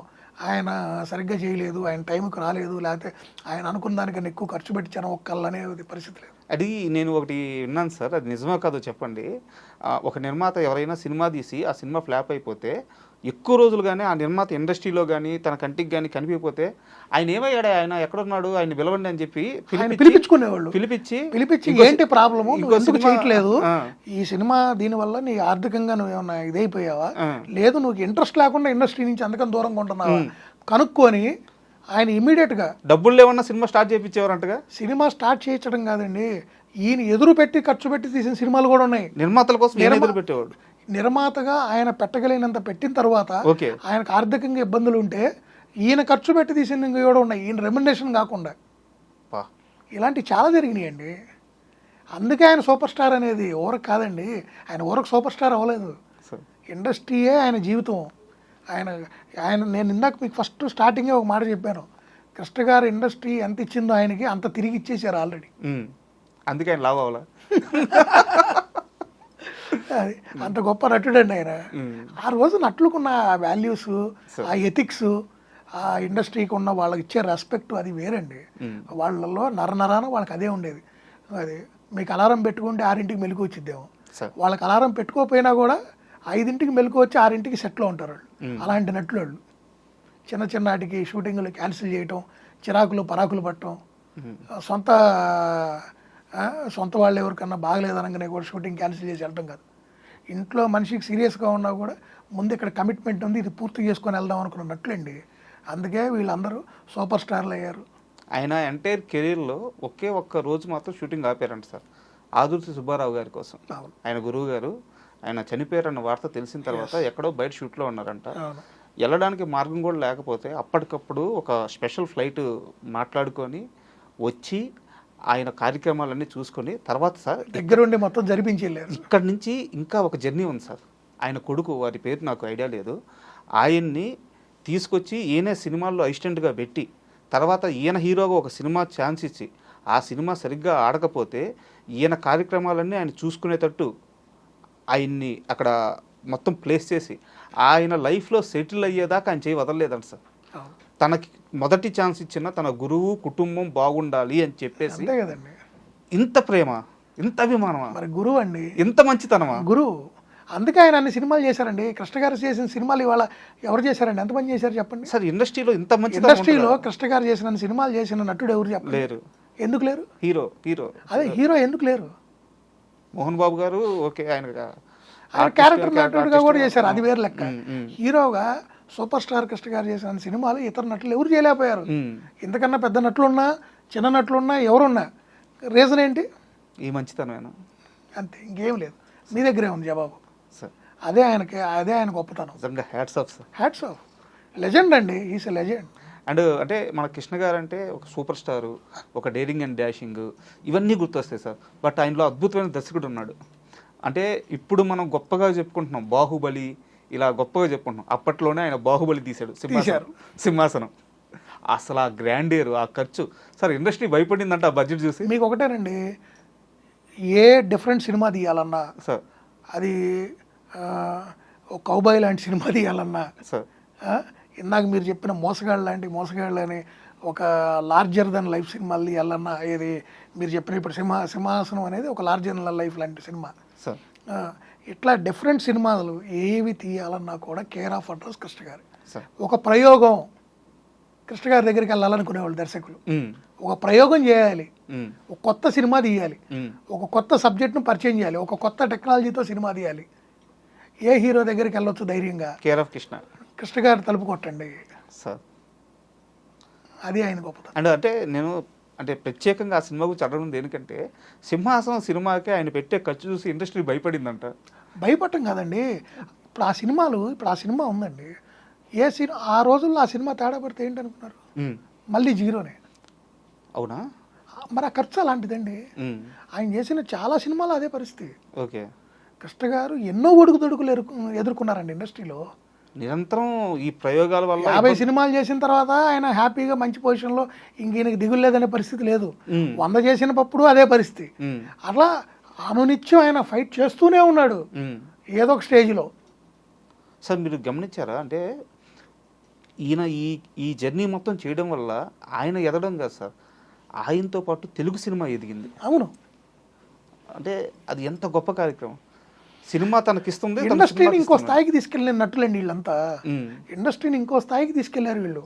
ఆయన సరిగ్గా చేయలేదు, ఆయన టైంకి రాలేదు, లేకపోతే ఆయన అనుకున్న దానికన్నా ఎక్కువ ఖర్చు పెట్టించాను ఒక్కళ్ళు అనేది పరిస్థితి లేదు. అది నేను ఒకటి విన్నాను సార్, అది నిజమో కాదో చెప్పండి. ఒక నిర్మాత ఎవరైనా సినిమా తీసి ఆ సినిమా ఫ్లాప్ అయిపోతే ఎక్కువ రోజులు కానీ ఆ నిర్మాత ఇండస్ట్రీలో కానీ తన కంటికి కానీ కనిపించకపోతే ఆయన ఏమయ్యాడు, ఆయన ఎక్కడున్నాడు, ఆయన పిలవండి అని చెప్పి పిలిపించుకునేవాళ్ళు. పిలిపించి ఏంటి ప్రాబ్లము, ఎందుకు చేయట్లేదు, ఈ సినిమా దీనివల్ల నీ ఆర్థికంగా నువ్వు ఏమన్నా ఇదైపోయావా, లేదు నువ్వు ఇంట్రెస్ట్ లేకుండా ఇండస్ట్రీ నుంచి అందుకని దూరంగా ఉంటున్నావా కనుక్కొని ఆయన ఇమీడియట్గా డబ్బులు లేవన్నా సినిమా స్టార్ట్ చేయించేవారంటగా. సినిమా స్టార్ట్ చేయించడం కాదండి, ఈయన ఎదురు పెట్టి ఖర్చు పెట్టి తీసిన సినిమాలు కూడా ఉన్నాయి. నిర్మాతల కోసం ఎదురు పెట్టేవాడు. నిర్మాతగా ఆయన పెట్టగలిగినంత పెట్టిన తర్వాత ఆయనకు ఆర్థికంగా ఇబ్బందులు ఉంటే ఈయన ఖర్చు పెట్టి తీసిన కూడా ఉన్నాయి, ఈయన రెమ్యునరేషన్ కాకుండా. ఇలాంటి చాలా జరిగినాయండి. అందుకే ఆయన సూపర్ స్టార్ అనేది ఊరకు కాదండి, ఆయన ఊరకు సూపర్ స్టార్ అవ్వలేదు, ఇండస్ట్రీయే ఆయన జీవితం. ఆయన నేను ఇందాక మీకు ఫస్ట్ స్టార్టింగే ఒక మాట చెప్పాను, కృష్ణ గారు ఇండస్ట్రీ ఎంత ఇచ్చిందో ఆయనకి అంత తిరిగి ఇచ్చేసారు ఆల్రెడీ. అందుకే ఆయన లాభ అవ్వాలా, అది అంత గొప్ప నటుడండి ఆయన. ఆ రోజు నటులకున్న వాల్యూస్, ఆ ఎథిక్స్, ఆ ఇండస్ట్రీకి ఉన్న వాళ్ళకి ఇచ్చే రెస్పెక్ట్ అది వేరండి. వాళ్ళలో నరనరాన వాళ్ళకి అదే ఉండేది. అది మీకు అలారం పెట్టుకుంటే 6ంటికి మెలకు వచ్చిద్దేమో, వాళ్ళకి అలారం పెట్టుకోకపోయినా కూడా 5ంటికి మెలకు వచ్చి 6ంటికి సెట్లో ఉంటారు వాళ్ళు. అలాంటి నటులు వాళ్ళు. చిన్న చిన్నటికి షూటింగ్లు క్యాన్సిల్ చేయటం, చిరాకులు పరాకులు పట్టడం, సొంత వాళ్ళు ఎవరికన్నా బాగలేదనగానే కూడా షూటింగ్ క్యాన్సిల్ చేసి వెళ్ళటం కాదు. ఇంట్లో మనిషికి సీరియస్గా ఉన్నా కూడా ముందు ఇక్కడ కమిట్మెంట్ ఉంది, ఇది పూర్తి చేసుకొని వెళ్దాం అనుకున్నట్లండి. అందుకే వీళ్ళందరూ సూపర్ స్టార్లు అయ్యారు. ఆయన ఎంటైర్ కెరీర్లో ఒకే ఒక్క రోజు మాత్రం షూటింగ్ ఆపారంట సార్, ఆదుర్తి సుబ్బారావు గారి కోసం. ఆయన గురువు గారు ఆయన చనిపోయారన్న వార్త తెలిసిన తర్వాత ఎక్కడో బయట షూట్లో ఉన్నారంట. వెళ్ళడానికి మార్గం కూడా లేకపోతే అప్పటికప్పుడు ఒక స్పెషల్ ఫ్లైట్ మాట్లాడుకొని వచ్చి ఆయన కార్యక్రమాలన్నీ చూసుకొని తర్వాత సార్ దగ్గరుండి మొత్తం జరిపించి వెళ్ళారు. ఇక్కడ నుంచి ఇంకా ఒక జర్నీ ఉంది సార్. ఆయన కొడుకు, వారి పేరు నాకు ఐడియా లేదు, ఆయన్ని తీసుకొచ్చి ఈయన సినిమాల్లో అసిస్టెంట్గా పెట్టి తర్వాత ఈయన హీరోగా ఒక సినిమా ఛాన్స్ ఇచ్చి ఆ సినిమా సరిగ్గా ఆడకపోతే ఈయన కార్యక్రమాలన్నీ ఆయన చూసుకునేటట్టు ఆయన్ని అక్కడ మొత్తం ప్లేస్ చేసి ఆయన లైఫ్లో సెటిల్ అయ్యేదాకా ఆయన చేయి వదలలేదంట సార్. తనకి మొదటి ఛాన్స్ ఇచ్చిన తన గురువు కుటుంబం బాగుండాలి అని చెప్పేసి కదండి. ఇంత ప్రేమ, ఇంత అభిమానమా, మరి గురువు అండి, ఇంత మంచితనమా గురువు. అందుకే ఆయన అన్ని సినిమాలు చేశారండి. కృష్ణ గారు చేసిన సినిమాలు ఇవాళ ఎవరు చేశారండి? ఎంతమంది చేశారు చెప్పండి? సార్ ఇండస్ట్రీలో ఇంత మంచి ఇండస్ట్రీలో కృష్ణ గారు చేసిన సినిమాలు చేసిన నటుడు ఎవరు చెప్పండి? లేరు. ఎందుకు లేరు? హీరో అదే హీరో ఎందుకు లేరు? మోహన్ బాబు గారు ఓకే, ఆయన క్యారెక్టర్ నటుడుగా కూడా చేశారు, అది వేరు లెక్క. హీరోగా సూపర్ స్టార్ కృష్ణ గారు చేసిన సినిమాలు ఇతర నటులు ఎవరు చేయలేకపోయారు. ఇంతకన్నా పెద్ద నటులున్నా చిన్న నటులున్నా ఎవరున్నా రీజన్ ఏంటి? ఈ మంచితనమేనా, అంతే, ఇంకేం లేదు. మీ దగ్గరే ఉంది జవాబు. అదే ఆయన గొప్పతనం. Hats off. లెజెండ్ అండి, ఈస్ ఎ లెజెండ్. అండ్ అంటే మన కృష్ణ గారు అంటే ఒక సూపర్ స్టారు, ఒక డేరింగ్ అండ్ డాషింగ్, ఇవన్నీ గుర్తొస్తాయి సార్. బట్ ఆయనలో అద్భుతమైన దర్శకుడు ఉన్నాడు. అంటే ఇప్పుడు మనం గొప్పగా చెప్పుకుంటున్నాం బాహుబలి, ఇలా గొప్పగా చెప్పుకుంటున్నాం. అప్పట్లోనే ఆయన బాహుబలి తీశాడు, సింహాసనం. అసలు ఆ గ్రాండియర్, ఆ ఖర్చు సార్, ఇండస్ట్రీ భయపడిందంట ఆ బడ్జెట్ చూసి. మీకు ఒకటేనండి, ఏ డిఫరెంట్ సినిమా తీయాలన్నా సార్, అది ఒక కౌబాయ్ లాంటి సినిమా తీయాలన్నా సార్, ఇందాక మీరు చెప్పిన మోసగాళ్ళని ఒక లార్జర్ దెన్ లైఫ్ సినిమాలు తీయాలన్నా, ఏది మీరు చెప్పిన ఇప్పుడు సింహాసనం అనేది ఒక లార్జర్ దెన్ లైఫ్ లాంటి సినిమా. ఇట్లా డిఫరెంట్ సినిమాలు ఏవి తీయాలన్నా కూడా కేర్ ఆఫ్ అడ్రస్ కృష్ణ గారు. ఒక ప్రయోగం కృష్ణ గారి దగ్గరికి వెళ్ళాలనుకునేవాళ్ళు దర్శకులు. ఒక ప్రయోగం చేయాలి, ఒక కొత్త సినిమా తీయాలి, ఒక కొత్త సబ్జెక్ట్ను పరిచయం చేయాలి, ఒక కొత్త టెక్నాలజీతో సినిమా తీయాలి. ఏ హీరో దగ్గరికి వెళ్ళొచ్చు ధైర్యంగా? కేర్ ఆఫ్ కృష్ణ గారు తలుపు కొట్టండి సార్. అది ఆయన గొప్పతనం. అండ్ అంటే నేను అంటే ప్రత్యేకంగా ఆ సినిమా గురించి అడగడం దేనికంటే, సింహాసనం సినిమాకే ఆయన పెట్టే ఖర్చు చూసి ఇండస్ట్రీ భయపడిందంట. భయపడటం కాదండి, ఇప్పుడు ఆ సినిమా ఉందండి, ఆ రోజుల్లో ఆ సినిమా తేడా పడితే ఏంటనుకున్నారు? మళ్ళీ జీరోనే. అవునా? మరి ఆ ఖర్చు అలాంటిదండి. ఆయన చేసిన చాలా సినిమాలు అదే పరిస్థితి. ఓకే. కృష్ణ గారు ఎన్నో ఒడుకుదొడుకులు ఎదుర్కొన్నారండి ఇండస్ట్రీలో. నిరంతరం ఈ ప్రయోగాల వల్ల 50 సినిమాలు చేసిన తర్వాత ఆయన హ్యాపీగా మంచి పొజిషన్లో ఇంక దిగులు లేదనే పరిస్థితి లేదు. 100 చేసినప్పుడు అదే పరిస్థితి. అట్లా అనునిత్యం ఆయన ఫైట్ చేస్తూనే ఉన్నాడు ఏదో ఒక స్టేజ్లో. సార్ మీరు గమనించారా, అంటే ఈయన ఈ జర్నీ మొత్తం చేయడం వల్ల ఆయన ఎదగడం కాదు సార్, ఆయనతో పాటు తెలుగు సినిమా ఎదిగింది. అవును, అంటే అది ఎంత గొప్ప కార్యక్రమం. సినిమా తనకిస్తుంది, ఇండస్ట్రీని ఇంకో స్థాయికి తీసుకెళ్ళిన నటులండి వీళ్ళంతా. ఇండస్ట్రీని ఇంకో స్థాయికి తీసుకెళ్లారు వీళ్ళు.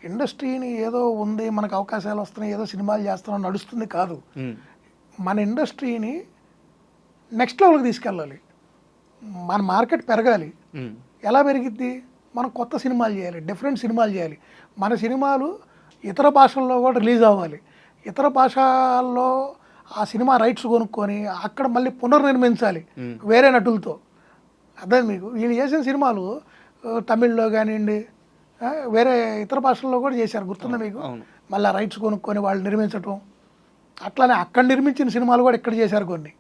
ఇండస్ట్రీని ఏదో ఉంది మనకు అవకాశాలు వస్తున్నాయి, ఏదో సినిమాలు చేస్తున్నాం నడుస్తుంది కాదు. మన ఇండస్ట్రీని నెక్స్ట్ లెవెల్కి తీసుకెళ్ళాలి. మన మార్కెట్ పెరగాలి. ఎలా పెరిగిద్ది? మనం కొత్త సినిమాలు చేయాలి, డిఫరెంట్ సినిమాలు చేయాలి. మన సినిమాలు ఇతర భాషల్లో కూడా రిలీజ్ అవ్వాలి. ఇతర భాషల్లో ఆ సినిమా రైట్స్ కొనుక్కొని అక్కడ మళ్ళీ పునర్నిర్మించాలి వేరే నటులతో. అర్థం మీకు? వీళ్ళు చేసిన సినిమాలు తమిళ్లో కానివ్వండి, వేరే ఇతర భాషల్లో కూడా చేశారు, గుర్తుందా మీకు? మళ్ళీ రైట్స్ కొనుక్కొని వాళ్ళు నిర్మించటం, అట్లానే అక్కడ నిర్మించిన సినిమాలు కూడా ఇక్కడ చేశారు కొన్ని.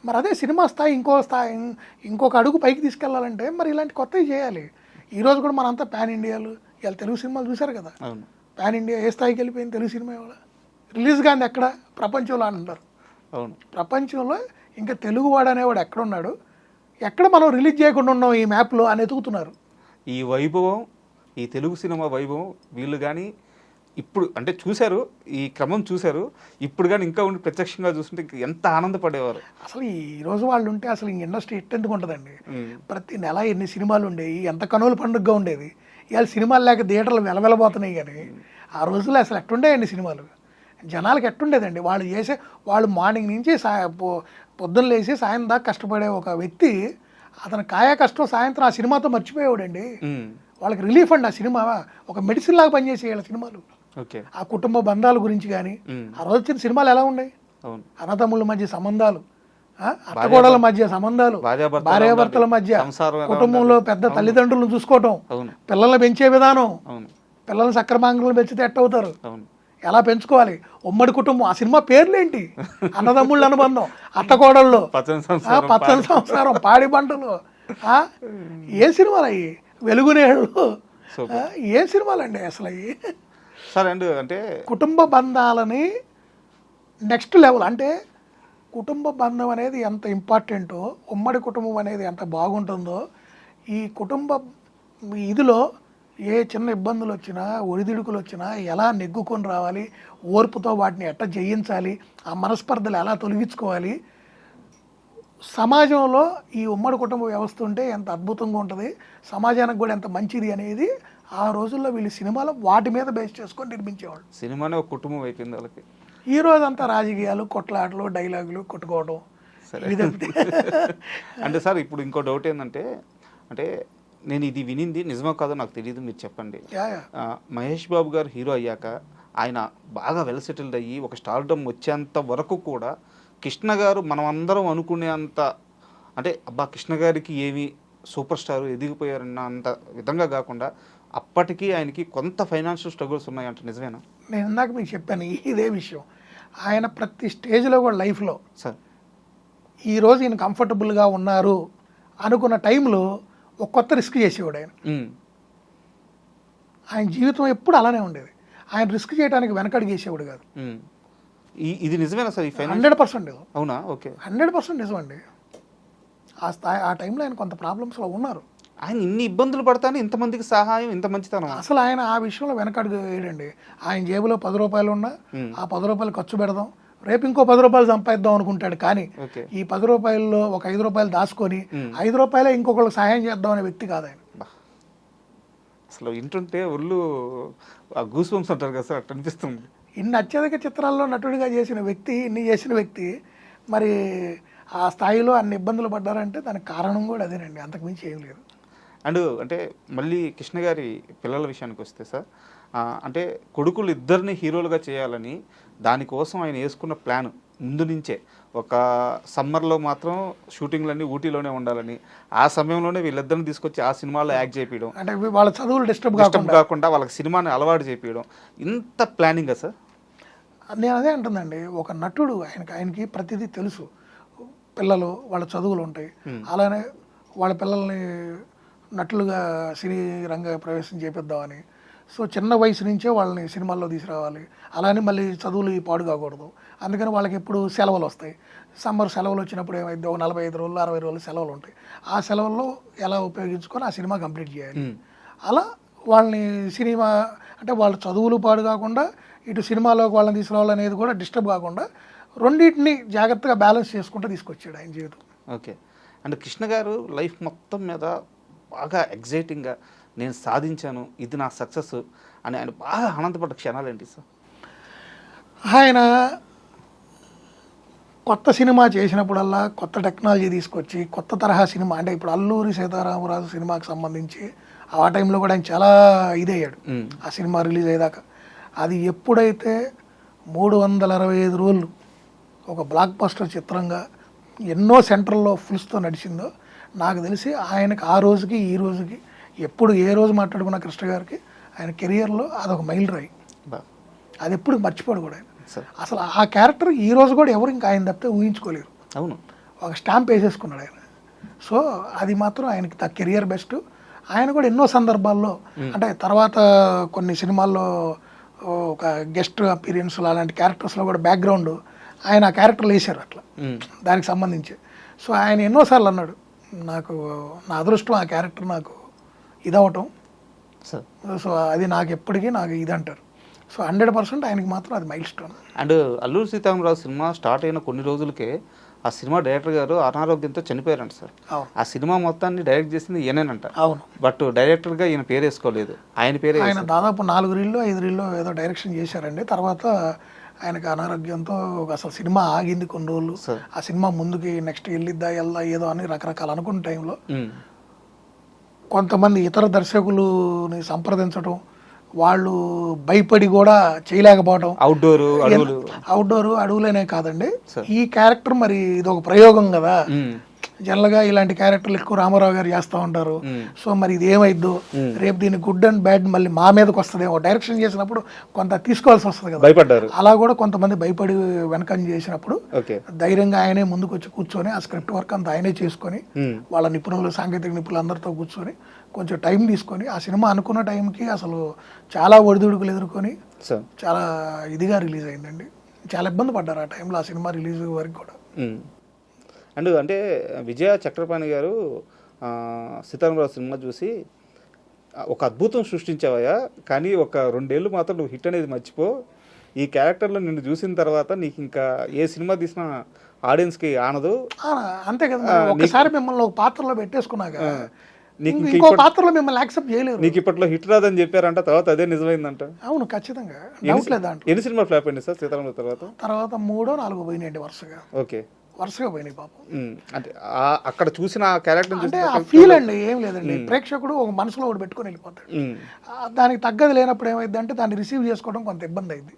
మరి అదే సినిమా స్థాయి ఇంకొక అడుగు పైకి తీసుకెళ్లాలంటే మరి ఇలాంటి కొత్తవి చేయాలి. ఈరోజు కూడా మనంతా పాన్ ఇండియాలు, ఇలా తెలుగు సినిమాలు చూశారు కదా, పాన్ ఇండియా ఏ స్థాయికి వెళ్ళిపోయింది తెలుగు సినిమా. ఇవాళ రిలీజ్ కానీ ఎక్కడ ప్రపంచంలో అంటారు. ప్రపంచంలో ఇంకా తెలుగువాడు అనేవాడు ఎక్కడున్నాడు, ఎక్కడ మనం రిలీజ్ చేయకుండా ఉన్నాం ఈ మ్యాప్లో అని ఎతుకుతున్నారు. ఈ వైభవం, ఈ తెలుగు సినిమా వైభవం వీళ్ళు కానీ ఇప్పుడు అంటే చూశారు, ఈ క్రమం చూశారు, ఇప్పుడు కానీ ఇంకా ఉండి ప్రత్యక్షంగా చూస్తుంటే ఎంత ఆనందపడేవారు. అసలు ఈ రోజు వాళ్ళు ఉంటే అసలు ఇంక ఇండస్ట్రీ ఎట్టెందుకు ఉంటుందండి. ప్రతి నెల ఎన్ని సినిమాలు ఉండేవి, ఎంత కనుల పండుగగా ఉండేది. ఇవాళ సినిమాలు లేక థియేటర్లు వెలవెలబోతున్నాయి. కానీ ఆ రోజుల్లో అసలు ఎట్టుండేయండి సినిమాలు. జనాలకి ఎట్టుండేదండి, వాళ్ళు మార్నింగ్ నుంచి పొద్దున్న లేచి సాయం దాకా కష్టపడే ఒక వ్యక్తి అతను కాయా కష్టం సాయంత్రం ఆ సినిమాతో మర్చిపోయాడండి. వాళ్ళకి రిలీఫ్ అండి ఆ సినిమా, ఒక మెడిసిన్ లాగా పనిచేసేయాలి సినిమాలు. ఆ కుటుంబ బంధాల గురించి కానీ ఆ రోజు వచ్చిన సినిమాలు ఎలా ఉన్నాయి, అన్నదమ్ముల మధ్య సంబంధాలు, అత్తకోడల మధ్య సంబంధాలు, భార్యాభర్తల మధ్య, కుటుంబంలో పెద్ద తల్లిదండ్రులను చూసుకోవటం, పిల్లల్ని పెంచే విధానం, పిల్లల్ని సక్రమాంగంలో పెంచితే ఎట్టవుతారు, ఎలా పెంచుకోవాలి, ఉమ్మడి కుటుంబం, ఆ సినిమా పేర్లేంటి, అన్నదమ్ముళ్ళ అనుబంధం, అత్తకోడళ్ళు, పచ్చని సంసారం, పాడి పంటలు, ఏ సినిమాలు అయ్యి, వెలుగునేళ్ళు, ఏ సినిమాలండి అసలు అయ్యి. సరే అండి, అంటే కుటుంబ బంధాలని నెక్స్ట్ లెవెల్, అంటే కుటుంబ బంధం అనేది ఎంత ఇంపార్టెంటో, ఉమ్మడి కుటుంబం అనేది ఎంత బాగుంటుందో, ఈ కుటుంబ ఇదిలో ఏ చిన్న ఇబ్బందులు వచ్చినా, ఒడిదుడుకులు వచ్చినా ఎలా నెగ్గుకొని రావాలి, ఓర్పుతో వాటిని ఎట్లా జయించాలి, ఆ మనస్పర్ధలు ఎలా తొలగించుకోవాలి, సమాజంలో ఈ ఉమ్మడి కుటుంబ వ్యవస్థ ఉంటే ఎంత అద్భుతంగా ఉంటుంది, సమాజానికి కూడా ఎంత మంచిది అనేది ఆ రోజుల్లో వీళ్ళు సినిమాలో వాటి మీద బేస్ చేసుకొని నిర్మించేవాళ్ళు. సినిమానే ఒక కుటుంబం అయిపోయింది వాళ్ళకి. ఈ రోజంతా రాజకీయాలు, కొట్లాటలు, డైలాగులు కొట్టుకోవడం. అంటే సార్ ఇప్పుడు ఇంకో డౌట్ ఏంటంటే, అంటే నేను ఇది వినింది నిజమో కాదో నాకు తెలియదు, మీరు చెప్పండి. మహేష్ బాబు గారు హీరో అయ్యాక ఆయన బాగా వెల్ సెటిల్డ్ అయ్యి ఒక స్టార్డమ్ వచ్చేంత వరకు కూడా కృష్ణ గారు మనం అందరం అనుకునేంత, అంటే అబ్బా కృష్ణ గారికి ఏమి సూపర్ స్టార్ ఎదిగిపోయారన్న అంత విధంగా కాకుండా అప్పటికి ఆయనకి కొంత ఫైనాన్షియల్ స్ట్రగుల్స్ ఉన్నాయంట, నిజమేనా? నేను ఇందాక మీకు చెప్పాను ఇదే విషయం. ఆయన ప్రతి స్టేజ్లో కూడా లైఫ్లో సార్ ఈరోజు ఈయన కంఫర్టబుల్గా ఉన్నారు అనుకున్న టైంలో ఒక కొత్త రిస్క్ చేసేవాడు ఆయన. ఆయన జీవితం ఎప్పుడు అలానే ఉండేది. ఆయన రిస్క్ చేయడానికి వెనకడుగు చేసేవాడు కాదు. ఇది నిజమేనా సార్? 100% నిజం. అవునా? ఓకే, 100% నిజం అండి. ఆ టైంలో ఆయన కొంత ప్రాబ్లమ్స్లో ఉన్నారు. ఆయన ఇన్ని ఇబ్బందులు పడతానే ఇంతమందికి సహాయం, ఇంత మంచితనం. అసలు ఆయన ఆ విషయంలో వెనకడుగు వేయడండి. ఆయన జేబులో 10 రూపాయలు ఉన్నా ఆ 10 రూపాయలు ఖర్చు పెడదాం, రేపు ఇంకో 10 రూపాయలు సంపాదిద్దాం అనుకుంటాడు. కానీ ఈ 10 రూపాయల్లో ఒక 5 రూపాయలు దాచుకొని 5 రూపాయలే ఇంకొకరికి సహాయం చేద్దాం అనే వ్యక్తి కాదు ఆయన. అసలు వింటుంటే ఒళ్ళు గూస్ బంప్స్ అంటారు కదా సార్, అట్లా అనిపిస్తుంది. ఇన్ని అత్యధిక చిత్రాల్లో నటుడిగా చేసిన వ్యక్తి, ఇన్ని చేసిన వ్యక్తి మరి ఆ స్థాయిలో అన్ని ఇబ్బందులు పడ్డారంటే దానికి కారణం కూడా అదేనండి, అంతకుమించి ఏం లేదు. అండ్ అంటే మళ్ళీ కృష్ణ గారి పిల్లల విషయానికి వస్తే సార్, అంటే కొడుకులు ఇద్దరిని హీరోలుగా చేయాలని దానికోసం ఆయన వేసుకున్న ప్లాన్ ముందు నుంచే, ఒక సమ్మర్లో మాత్రం షూటింగ్లన్నీ ఊటీలోనే ఉండాలని, ఆ సమయంలోనే వీళ్ళిద్దరిని తీసుకొచ్చి ఆ సినిమాలో యాక్ట్ చేయించడం, అంటే వాళ్ళ చదువులు డిస్టర్బ్ కాకుండా వాళ్ళకి సినిమాని అలవాటు చేయించడం, ఇంత ప్లానింగా సార్? నేను అదే అంటుందండి, ఒక నటుడు ఆయనకి ప్రతిదీ తెలుసు. పిల్లలు వాళ్ళ చదువులు ఉంటాయి, అలానే వాళ్ళ పిల్లల్ని నటులుగా సినీ రంగ ప్రవేశం చేపిద్దామని, సో చిన్న వయసు నుంచే వాళ్ళని సినిమాల్లో తీసుకురావాలి, అలానే మళ్ళీ చదువులు పాడు కాకూడదు. అందుకని వాళ్ళకి ఎప్పుడు సెలవులు వస్తాయి. సమ్మర్ సెలవులు వచ్చినప్పుడు ఏమైంది, ఒక 45 రోజులు 60 రోజులు సెలవులు ఉంటాయి. ఆ సెలవుల్లో ఎలా ఉపయోగించుకొని ఆ సినిమా కంప్లీట్ చేయాలి. అలా వాళ్ళని సినిమా అంటే వాళ్ళ చదువులు పాడు కాకుండా ఇటు సినిమాలోకి వాళ్ళని తీసుకురావాలనేది కూడా డిస్టర్బ్ కాకుండా రెండింటిని జాగ్రత్తగా బ్యాలెన్స్ చేసుకుంటూ తీసుకొచ్చాడు ఆయన జీవితం. ఓకే. అండ్ కృష్ణ గారు లైఫ్ మొత్తం మీద బాగా ఎగ్జైటింగ్గా నేను సాధించాను, ఇది నా సక్సెస్ అని ఆయన బాగా ఆనందపడ్డ క్షణాలు ఏంటి సార్? ఆయన కొత్త సినిమా చేసినప్పుడల్లా కొత్త టెక్నాలజీ తీసుకొచ్చి కొత్త తరహా సినిమా, అంటే ఇప్పుడు అల్లూరి సీతారామరాజు సినిమాకి సంబంధించి ఆ టైంలో కూడా ఆయన చాలా ఇదయ్యాడు ఆ సినిమా రిలీజ్ అయ్యేదాకా. అది ఎప్పుడైతే 365 రోజులు ఒక బ్లాక్ బస్టర్ చిత్రంగా ఎన్నో సెంటర్లో ఫుల్స్తో నడిచిందో, నాకు తెలిసి ఆయనకి ఆ రోజుకి ఈ రోజుకి ఎప్పుడు ఏ రోజు మాట్లాడుకున్న కృష్ణ గారికి ఆయన కెరియర్లో అదొక మైల్ రాయి. అది ఎప్పుడు మర్చిపోడు కూడా ఆయన. అసలు ఆ క్యారెక్టర్ ఈ రోజు కూడా ఎవరు ఇంకా ఆయన తప్పితే ఊహించుకోలేరు. అవును, ఒక స్టాంప్ వేసేసుకున్నాడు ఆయన. సో అది మాత్రం ఆయనకి త కెరియర్ బెస్ట్. ఆయన కూడా ఎన్నో సందర్భాల్లో, అంటే తర్వాత కొన్ని సినిమాల్లో ఒక గెస్ట్ అపీరియన్స్ అలాంటి క్యారెక్టర్స్లో కూడా బ్యాక్గ్రౌండ్ ఆయన ఆ క్యారెక్టర్లు వేశారు అట్లా దానికి సంబంధించి. సో ఆయన ఎన్నోసార్లు అన్నాడు, నాకు నా అదృష్టం ఆ క్యారెక్టర్ నాకు ఇదవటం, సో అది నాకు ఎప్పటికీ నాకు ఇది అంటారు. సో 100% ఆయనకి మాత్రం అది mile stone. And Alluri Sitaramaraju cinema start అయిన కొన్ని రోజులకే ఆ సినిమా డైరెక్టర్ గారు అనారోగ్యంతో చనిపోయారంట సార్. ఆ సినిమా మొత్తాన్ని డైరెక్ట్ చేసింది ఈయనేనంట. అవును, బట్ డైరెక్టర్గా ఈయన పేరు వేసుకోలేదు, ఆయన పేరు. ఆయన దాదాపు 4 రీల్లో 5 రీల్లో ఏదో డైరెక్షన్ చేశారండి. తర్వాత ఆయనకు అనారోగ్యంతో అసలు సినిమా ఆగింది కొన్ని రోజులు. ఆ సినిమా ముందుకి నెక్స్ట్ వెళ్ళిద్దా ఏదో అని రకరకాలు అనుకున్న టైంలో కొంతమంది ఇతర దర్శకులని సంప్రదించడం, వాళ్ళు భయపడి కూడా చేయలేకపోవడం. అవుట్డోర్ అడవులనే కాదండి, ఈ క్యారెక్టర్ మరి ఇది ఒక ప్రయోగం కదా. జనరల్గా ఇలాంటి క్యారెక్టర్లు ఎక్కువ రామారావు గారు చేస్తూ ఉంటారు. సో మరి ఇది ఏమైద్దో, రేపు దీన్ని గుడ్ అండ్ బ్యాడ్ మళ్ళీ మా మీదకి వస్తుందేమో. డైరెక్షన్ చేసినప్పుడు కొంత తీసుకోవాల్సి వస్తుంది కదా, భయపడ్డారు. అలా కూడా కొంతమంది భయపడి వెనకంజ చేసినప్పుడు ధైర్యంగా ఆయనే ముందుకు వచ్చి కూర్చొని ఆ స్క్రిప్ట్ వర్క్ అంతా ఆయనే చేసుకొని వాళ్ళ నిపుణులు, సాంకేతిక నిపుణులు అందరితో కూర్చొని కొంచెం టైం తీసుకొని ఆ సినిమా అనుకున్న టైంకి అసలు చాలా ఒడిదుడుకులు ఎదుర్కొని చాలా ఇదిగా రిలీజ్ అయిందండి. చాలా ఇబ్బంది పడ్డారు ఆ టైంలో ఆ సినిమా రిలీజ్ వరకు కూడా. అండ్ అంటే విజయ చక్రపాణి గారు సీతారామరాజు సినిమా చూసి ఒక అద్భుతం సృష్టించావయ్యా, కానీ ఒక 2 ఏళ్ళు మాత్రం నువ్వు హిట్ అనేది మర్చిపో. ఈ క్యారెక్టర్లో నిన్ను చూసిన తర్వాత నీకు ఇంకా ఏ సినిమా తీసినా ఆడియన్స్కి ఆనదు. అంతే కదా, ఒకసారి మిమ్మల్ని ఒక పాత్రలో పెట్టేసుకున్నాక ఇంకో పాత్రలో మిమ్మల్ని యాక్సెప్ట్ చేయలేరు. నీకు ఇప్పట్లో హిట్ రాదని చెప్పారంట, తర్వాత అదే నిజమైందంట. అవును, ఖచ్చితంగా డౌట్ లేదు. ఎన్ని సినిమా ఫ్లాప్ అయింది సార్ సీతారామరాజు తర్వాత? 3-4 పోయినాయండి వరుసగా. ఓకే, వరుసగా పోయినాయి పాపం. అంటే అక్కడ చూసిన క్యారెక్టర్ అంటే ఆ ఫీల్ అండి ఏం లేదండి. ప్రేక్షకుడు ఒక మనసులో ఒకటి పెట్టుకుని వెళ్ళిపోతాడు. దానికి తగ్గది లేనప్పుడు ఏమైంది అంటే దాన్ని రిసీవ్ చేసుకోవడం కొంత ఇబ్బంది అయింది.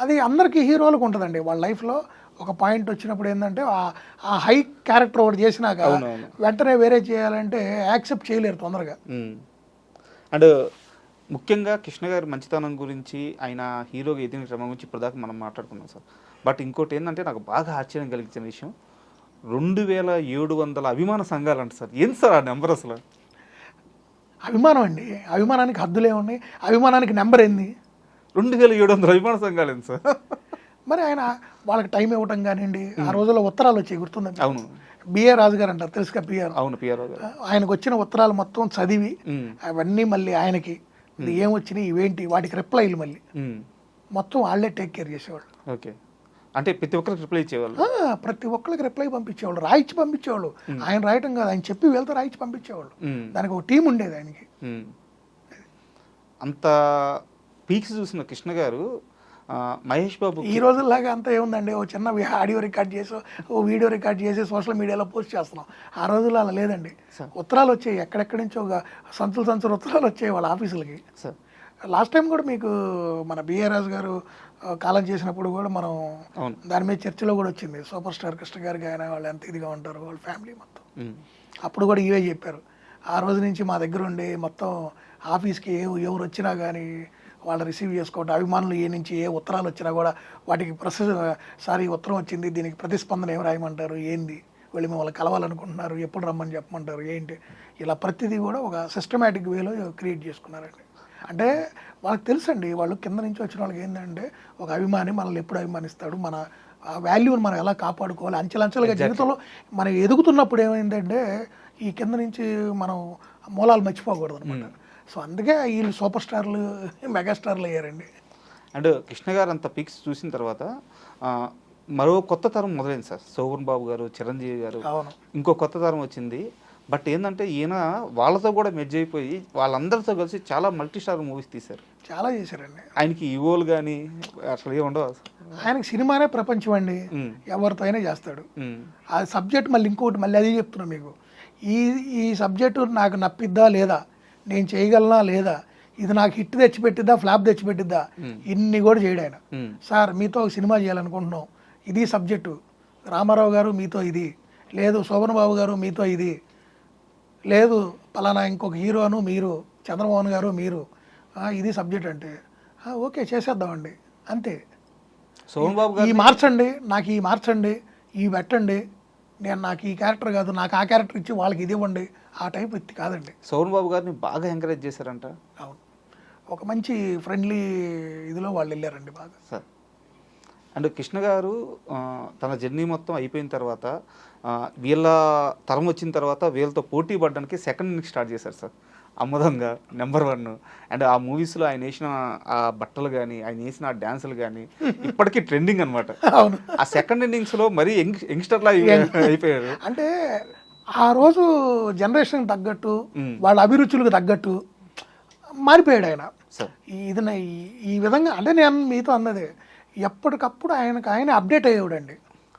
అది అందరికీ హీరోలకు ఉంటుందండి. వాళ్ళ లైఫ్లో ఒక పాయింట్ వచ్చినప్పుడు ఏంటంటే ఆ హై క్యారెక్టర్ ఒకటి చేసినాక వెంటనే వేరే చేయాలంటే యాక్సెప్ట్ చేయలేరు తొందరగా. అండ్ ముఖ్యంగా కృష్ణ గారి మంచితనం గురించి, ఆయన హీరోగా ఎదిగిన క్రమం గురించి ఇప్పటిదాకా మనం మాట్లాడుకున్నాం సార్. బట్ ఇంకోటి ఏంటంటే నాకు బాగా ఆశ్చర్యం కలిగించిన విషయం, 2700 అభిమాన సంఘాలు అంట సార్. ఏంటి సార్ ఆ నెంబర్ అసలు? అభిమానం అండి, అభిమానానికి హద్దులే ఉన్నాయి. అభిమానానికి నెంబర్ ఏంది? 2700 అభిమాన సంఘాలు ఏంటి సార్? మరి ఆయన వాళ్ళకి టైం ఇవ్వటం కానివ్వండి. ఆ రోజుల్లో ఉత్తరాలు వచ్చాయి, గుర్తుందండి? అవును, బిఏ రాజు గారు అంటారు, తెలుసుగా పిఆర్. అవును, పిఆర్. ఆయనకు వచ్చిన ఉత్తరాలు మొత్తం చదివి అవన్నీ మళ్ళీ ఆయనకి ఏమొచ్చినాయి ఇవేంటి వాటికి రిప్లైలు మళ్ళీ మొత్తం వాళ్ళే టేక్ కేర్ చేసేవాళ్ళు. ఓకే, అంటే ప్రతి ఒక్కరికి రిప్లై ఇచ్చేవాళ్ళు. ప్రతి ఒక్కరికి రిప్లై పంపించేవాళ్ళు, రాయించి పంపించేవాళ్ళు. ఆయన రాయటం కాదు, ఆయన చెప్పి వెళ్తే రాయించి పంపించేవాళ్ళు. దానికి ఒక టీం ఉండేది ఆయనకి. అంత పీక్స్ చూసిన కృష్ణ గారు మహేష్ బాబు ఈ రోజుల్లాగా అంతా ఏముందండి, ఓ చిన్న ఆడియో రికార్డ్ చేసి ఓ వీడియో రికార్డ్ చేసి సోషల్ మీడియాలో పోస్ట్ చేస్తున్నాం. ఆ రోజుల్లో అలా లేదండి. ఉత్తరాలు వచ్చాయి, ఎక్కడెక్కడి నుంచో సంచులు ఉత్తరాలు వచ్చాయి వాళ్ళ ఆఫీసులకి. లాస్ట్ టైం కూడా మీకు మన బిఏ రాజు గారు కాలం చేసినప్పుడు కూడా మనం దాని మీద చర్చలో కూడా వచ్చింది. సూపర్ స్టార్ కృష్ణ గారికి ఆయన వాళ్ళు ఎంత ఇదిగా ఉంటారు, వాళ్ళ ఫ్యామిలీ మొత్తం. అప్పుడు కూడా ఇవే చెప్పారు. ఆ రోజు నుంచి మా దగ్గర ఉండి మొత్తం ఆఫీస్కి ఎవరు వచ్చినా కానీ వాళ్ళు రిసీవ్ చేసుకోవడం, అభిమానులు ఏ నుంచి ఏ ఉత్తరాలు వచ్చినా కూడా వాటికి సారీ ఉత్తరం వచ్చింది, దీనికి ప్రతిస్పందన ఏమి రాయమంటారు, ఏంది, వీళ్ళు మిమ్మల్ని కలవాలనుకుంటున్నారు, ఎప్పుడు రమ్మని చెప్పమంటారు, ఏంటి, ఇలా ప్రతిదీ కూడా ఒక సిస్టమేటిక్ వేలో క్రియేట్ చేసుకున్నారండి. అంటే వాళ్ళకి తెలుసండి, వాళ్ళు కింద నుంచి వచ్చిన వాళ్ళకి ఏంటంటే ఒక అభిమాని మనల్ని ఎప్పుడు అభిమానిస్తాడు, మన ఆ వాల్యూని మనం ఎలా కాపాడుకోవాలి. అంచెలంచెలుగా జీవితంలో మనం ఎదుగుతున్నప్పుడు ఏమైందంటే ఈ కింద నుంచి మనం మూలాలు మర్చిపోకూడదు అనమాట. సో అందుకే వీళ్ళు సూపర్ స్టార్లు, మెగాస్టార్లు అయ్యారండి. అండ్ కృష్ణ గారు అంత పిక్స్ చూసిన తర్వాత మరో కొత్త తరం మొదలైంది సార్. శోభన్ బాబు గారు, చిరంజీవి గారు, ఇంకో కొత్త తరం వచ్చింది. బట్ ఏంటంటే ఈయన వాళ్ళతో కూడా మెర్జ్ అయిపోయి వాళ్ళందరితో కలిసి చాలా మల్టీ స్టార్ మూవీస్ తీశారు, చాలా చేశారండి. ఆయనకి ఈవోలు కానీ అసలు ఏమి ఉండవు. ఆయనకి సినిమానే ప్రపంచం అండి, ఎవరితో అయినా చేస్తాడు. ఆ సబ్జెక్ట్ మళ్ళీ ఇంకోటి మళ్ళీ అదే చెప్తున్నా మీకు, ఈ సబ్జెక్టు నాకు నప్పిద్దా లేదా, నేను చేయగలనా లేదా, ఇది నాకు హిట్ తెచ్చిపెట్టిద్దా ఫ్లాప్ తెచ్చిపెట్టిద్దా, ఇన్ని కూడా చేయడు ఆయన. సార్ మీతో ఒక సినిమా చేయాలనుకుంటున్నాం, ఇది సబ్జెక్టు, రామారావు గారు మీతో ఇది లేదు, శోభన్ బాబు గారు మీతో ఇది లేదు, పలానా ఇంకొక హీరోను మీరు, చంద్రమోహన్ గారు మీరు, ఇది సబ్జెక్ట్ అంటే ఓకే చేసేద్దామండి అంతే. శోభన్ బాబు గారు ఈ మార్చండి, నాకు ఈ మార్చండి, ఈ పెట్టండి, నేను నాకు ఈ క్యారెక్టర్ కాదు నాకు ఆ క్యారెక్టర్ ఇచ్చి వాళ్ళకి ఇది ఇవ్వండి, ఆ టైప్ వ్యక్తి కాదండి. శోభన్ బాబు గారిని బాగా ఎంకరేజ్ చేశారంట. అవును, ఒక మంచి ఫ్రెండ్లీ ఇదిలో వాళ్ళు వెళ్ళారండి బాగా సార్. అండ్ కృష్ణ గారు తన జర్నీ మొత్తం అయిపోయిన తర్వాత వీళ్ళ తరం వచ్చిన తర్వాత వీళ్ళతో పోటీ పడడానికి సెకండ్ ఇన్నింగ్స్ స్టార్ట్ చేశారు సార్. అమ్మదంగా నెంబర్ 1. అండ్ ఆ మూవీస్లో ఆయన వేసిన ఆ బట్టలు కానీ ఆయన వేసిన ఆ డ్యాన్సులు కానీ ఇప్పటికీ ట్రెండింగ్ అనమాట. ఆ సెకండ్ ఇన్నింగ్స్లో మరీ యంగ్స్టర్లా అయిపోయారు. అంటే ఆ రోజు జనరేషన్ తగ్గట్టు వాళ్ళ అభిరుచులకు తగ్గట్టు మారిపోయాడు ఆయన. ఇది ఈ విధంగా అంటే నేను మీతో అన్నదే, ఎప్పటికప్పుడు ఆయన అప్డేట్ అయ్యేవాడండి.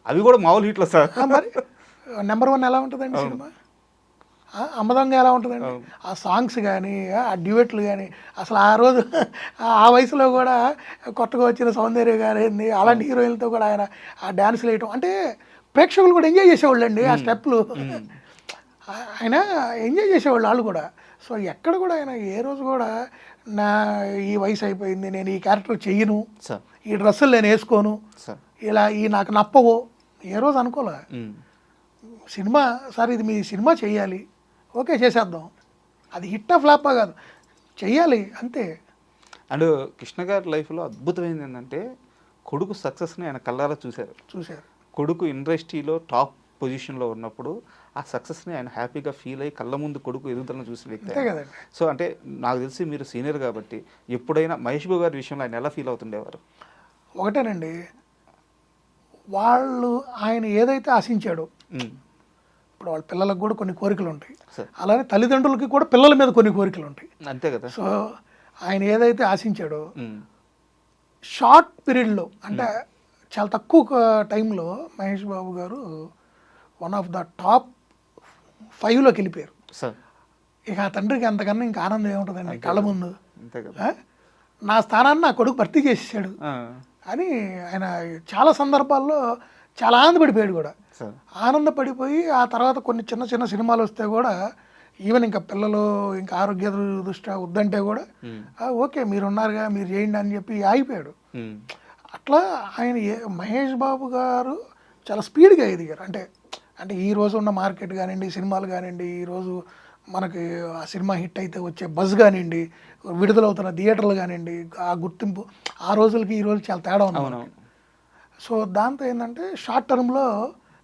అవి కూడా మామూలు హిట్లో సార్. మరి నెంబర్ 1 ఎలా ఉంటుందండి సినిమా, అమ్మదంగా ఎలా ఉంటుందండి, ఆ సాంగ్స్ కానీ ఆ డ్యూయెట్లు కానీ. అసలు ఆ రోజు ఆ వయసులో కూడా కొత్తగా వచ్చిన సౌందర్య గారు ఏంది అలాంటి హీరోయిన్లతో కూడా ఆయన ఆ డ్యాన్స్లు వేయటం అంటే ప్రేక్షకులు కూడా ఎంజాయ్ చేసేవాళ్ళు అండి ఆ స్టెప్లు. ఆయన ఎంజాయ్ చేసేవాళ్ళు వాళ్ళు కూడా. సో ఎక్కడ కూడా ఆయన ఏ రోజు కూడా నా ఈ వయసు అయిపోయింది నేను ఈ క్యారెక్టర్ చెయ్యను, ఈ డ్రెస్సులు నేను వేసుకోను, ఇలా ఈ నాకు నప్పవు ఏ రోజు అనుకోలే. సినిమా సార్ ఇది మీ సినిమా చెయ్యాలి, ఓకే చేసేద్దాం, అది హిట్టా ఫ్లాపా కాదు చెయ్యాలి అంతే. అండ్ కృష్ణ గారి లైఫ్లో అద్భుతమైనది ఏంటంటే కొడుకు సక్సెస్ని ఆయన కళ్ళారా చూశారు. కొడుకు ఇండస్ట్రీలో టాప్ పొజిషన్లో ఉన్నప్పుడు ఆ సక్సెస్ని ఆయన హ్యాపీగా ఫీల్ అయ్యి కళ్ళ ముందు కొడుకు ఎదుగుదలను చూసిన వ్యక్తి. సో అంటే నాకు తెలిసి మీరు సీనియర్ కాబట్టి ఎప్పుడైనా మహేష్ బాబు గారి విషయంలో ఆయన ఎలా ఫీల్ అవుతుండేవారు? ఒకటేనండి, వాళ్ళు ఆయన ఏదైతే ఆశించాడో ఇప్పుడు వాళ్ళ పిల్లలకు కూడా కొన్ని కోరికలు ఉంటాయి, అలానే తల్లిదండ్రులకి కూడా పిల్లల మీద కొన్ని కోరికలు ఉంటాయి, అంతే కదా. సో ఆయన ఏదైతే ఆశించాడో షార్ట్ పీరియడ్లో అంటే చాలా తక్కువ టైంలో మహేష్ బాబు గారు 1 ఆఫ్ ద టాప్ 5లోకి వెళ్ళిపోయారు. ఇక ఆ తండ్రికి అంతకన్నా ఇంకా ఆనందం ఏముంటుందండి కళ్ళ ముందు. నా స్థానాన్ని నా కొడుకు భర్తీ చేసేసాడు అని ఆయన చాలా సందర్భాల్లో చాలా ఆనందపడిపోయాడు కూడా. ఆనందపడిపోయి ఆ తర్వాత కొన్ని చిన్న చిన్న సినిమాలు వస్తే కూడా ఈవెన్ ఇంకా పిల్లలు ఇంకా ఆరోగ్య దృష్ట్యా వద్దంటే కూడా ఓకే మీరు ఉన్నారుగా మీరు చేయండి అని చెప్పి ఆగిపోయాడు. అట్లా ఆయన మహేష్ బాబు గారు చాలా స్పీడ్గా ఎదిగారు. అంటే ఈ రోజు ఉన్న మార్కెట్ కానివ్వండి, సినిమాలు కానివ్వండి, ఈరోజు మనకి ఆ సినిమా హిట్ అయితే వచ్చే బజ్ కానివ్వండి, విడుదలవుతున్న థియేటర్లు కానివ్వండి, ఆ గుర్తింపు ఆ రోజులకి ఈ రోజు చాలా తేడా ఉంది. సో దాంతో ఏంటంటే షార్ట్ టర్మ్లో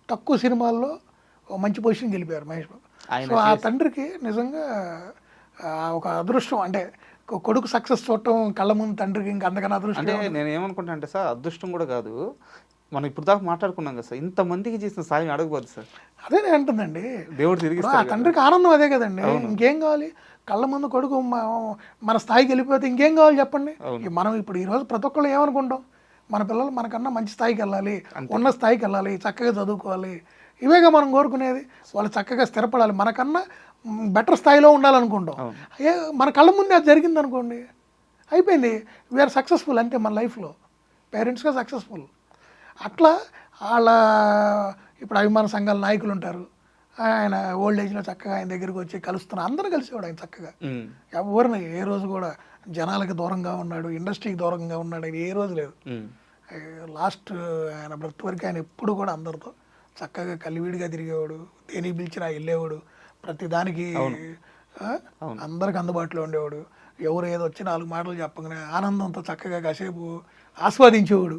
తక్కువ సినిమాల్లో మంచి పొజిషన్కి వెళ్ళిపోయారు మహేష్ బాబు. సో ఆ తండ్రికి నిజంగా ఒక అదృష్టం, అంటే కొడుకు సక్సెస్ చూడటం కళ్ళ ముందు తండ్రికి ఇంకా అంతకన్నా అదృష్టం. అంటే నేను ఏమనుకుంటా అంటే సార్ అదృష్టం కూడా కాదు, మనం ఇప్పుడు దాకా మాట్లాడుకున్నాం కదా సార్, ఇంతమందికి చేసిన సాయం అడగబోదు సార్. అదే నేను అంటుందండి, దేవుడు తిరిగి ఆ తండ్రికి ఆనందం అదే కదండి. ఇంకేం కావాలి, కళ్ళ ముందు కొడుకు మన స్థాయికి వెళ్ళిపోతే ఇంకేం కావాలి చెప్పండి. మనం ఇప్పుడు ఈరోజు ప్రతి ఒక్కళ్ళు ఏమనుకుంటాం, మన పిల్లలు మనకన్నా మంచి స్థాయికి వెళ్ళాలి, ఉన్న స్థాయికి వెళ్ళాలి, చక్కగా చదువుకోవాలి, ఇవేగా మనం కోరుకునేది. వాళ్ళు చక్కగా స్థిరపడాలి, మనకన్నా బెటర్ స్థాయిలో ఉండాలనుకుంటాం. మన కళ్ళ ముందే అది జరిగింది అనుకోండి, అయిపోయింది, వీఆర్ సక్సెస్ఫుల్ అంతే మన లైఫ్లో, పేరెంట్స్గా సక్సెస్ఫుల్. అట్లా వాళ్ళ ఇప్పుడు అభిమాన సంఘాల నాయకులు ఉంటారు, ఆయన ఓల్డ్ ఏజ్లో చక్కగా ఆయన దగ్గరికి వచ్చి కలుస్తున్నారు, అందరూ కలిసేవాడు ఆయన చక్కగా. ఎవరిని ఏ రోజు కూడా జనాలకి దూరంగా ఉన్నాడు, ఇండస్ట్రీకి దూరంగా ఉన్నాడు ఆయన ఏ రోజు లేదు. లాస్ట్ ఆయన బ్రత్ వరకు ఆయన ఎప్పుడు కూడా అందరితో చక్కగా కలివిడిగా తిరిగేవాడు, దేనికి పిలిచినా వెళ్ళేవాడు, ప్రతి దానికి అందరికి అందుబాటులో ఉండేవాడు. ఎవరు ఏదో వచ్చి 4 మాటలు చెప్పగానే ఆనందంతో చక్కగా కాసేపు ఆస్వాదించేవాడు.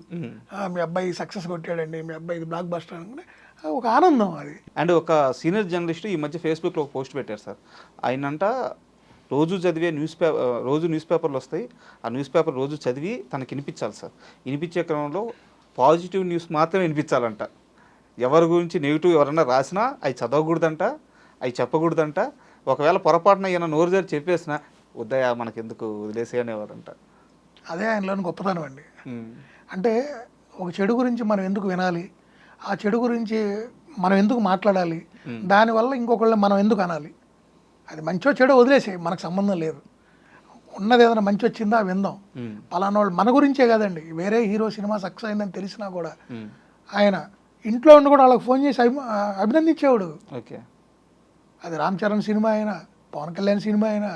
మీ అబ్బాయి సక్సెస్ కొట్టాడండి, మీ అబ్బాయి ఇది బ్లాక్ బస్టర్ అనుకునే ఒక ఆనందం అది. అండ్ ఒక సీనియర్ జర్నలిస్ట్ ఈ మధ్య ఫేస్బుక్లో ఒక పోస్ట్ పెట్టారు సార్. ఆయనంట రోజు చదివే న్యూస్ పేపర్లు వస్తాయి, ఆ న్యూస్ పేపర్ రోజు చదివి తనకి వినిపించాలి సార్. వినిపించే క్రమంలో పాజిటివ్ న్యూస్ మాత్రమే వినిపించాలంట. ఎవరి గురించి నెగిటివ్ ఎవరన్నా రాసినా అవి చదవకూడదంట, అవి చెప్పకూడదంట. ఒకవేళ పొరపాటున ఈయన నోరు జారి చెప్పేసినా ఉదయ మనకెందుకు వదిలేసే అనేవారంట. అదే ఆయనలోని గొప్పతనం అండి. అంటే ఒక చెడు గురించి మనం ఎందుకు వినాలి, ఆ చెడు గురించి మనం ఎందుకు మాట్లాడాలి, దానివల్ల ఇంకొకళ్ళని మనం ఎందుకు అనాలి, అది మంచో చెడో వదిలేసే మనకు సంబంధం లేదు. ఉన్నది ఏదైనా మంచి వచ్చిందా విందాం. పలానా వాళ్ళు మన గురించే కదండి, వేరే హీరో సినిమా సక్సెస్ అయిందని తెలిసినా కూడా ఆయన ఇంట్లో ఉండి కూడా వాళ్ళకి ఫోన్ చేసి అభినందించేవాడు. ఓకే, అది రామ్ చరణ్ సినిమా అయినా, పవన్ కళ్యాణ్ సినిమా అయినా,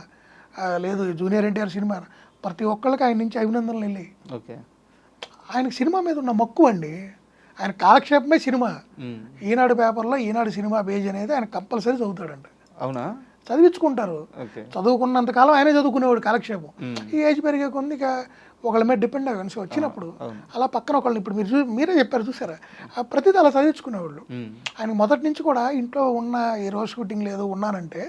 లేదు జూనియర్ ఎన్టీఆర్ సినిమా అయినా, ప్రతి ఒక్కళ్ళకి ఆయన నుంచి అభినందనలు వెళ్ళాయి. ఓకే, ఆయనకి సినిమా మీద ఉన్న మక్కువ అండి. ఆయన కాలక్షేపమే సినిమా. ఈనాడు పేపర్లో ఈనాడు సినిమా పేజ్ అనేది ఆయన కంపల్సరీ చదువుతాడంట. అవునా? చదివించుకుంటారు. చదువుకున్నంతకాలం ఆయనే చదువుకునేవాడు కాలక్షేపం. ఈ ఏజ్ పెరిగే కొన్ని ఇక ఒకళ్ళ మీద డిపెండ్ అయ్యి వచ్చినప్పుడు అలా పక్కన ఒకళ్ళని ఇప్పుడు మీరే చెప్పారు చూసారా, ప్రతిదీ అలా చదివించుకునేవాళ్ళు. ఆయన మొదటి నుంచి కూడా ఇంట్లో ఉన్న ఏ రోజు షూటింగ్ లేదు ఉన్నానంటే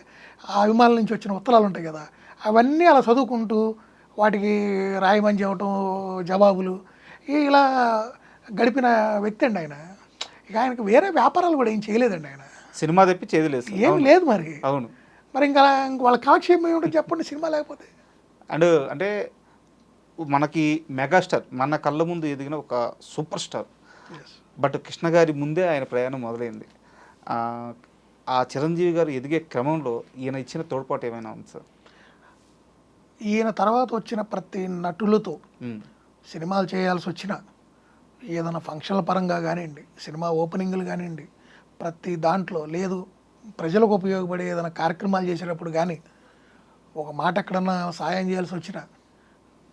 ఆ అభిమానుల నుంచి వచ్చిన ఉత్తరాలు ఉంటాయి కదా, అవన్నీ అలా చదువుకుంటూ వాటికి రాయమని చెప్పటం జవాబులు ఇలా గడిపిన వ్యక్తి అండి ఆయన. ఇక ఆయనకు వేరే వ్యాపారాలు కూడా ఏం చేయలేదండి ఆయన. సినిమా తెప్పి చేయలేదు, ఏం లేదు మరి. అవును, మరి ఇంకా వాళ్ళ కాలక్షేపం ఏమిటో చెప్పండి సినిమా లేకపోతే. అండ్ అంటే మనకి మెగాస్టార్ మన కళ్ళ ముందు ఎదిగిన ఒక సూపర్ స్టార్. బట్ కృష్ణ గారి ముందే ఆయన ప్రయాణం మొదలైంది. ఆ చిరంజీవి గారు ఎదిగే క్రమంలో ఈయన ఇచ్చిన తోడ్పాటు ఏమైనా ఉంది సార్? ఈయన తర్వాత వచ్చిన ప్రతి నటులతో సినిమాలు చేయాల్సి వచ్చిన ఏదైనా ఫంక్షన్ల పరంగా కానివ్వండి, సినిమా ఓపెనింగ్లు కానివ్వండి, ప్రతి దాంట్లో లేదు ప్రజలకు ఉపయోగపడే ఏదైనా కార్యక్రమాలు చేసేటప్పుడు కానీ ఒక మాట ఎక్కడన్నా సాయం చేయాల్సి వచ్చిన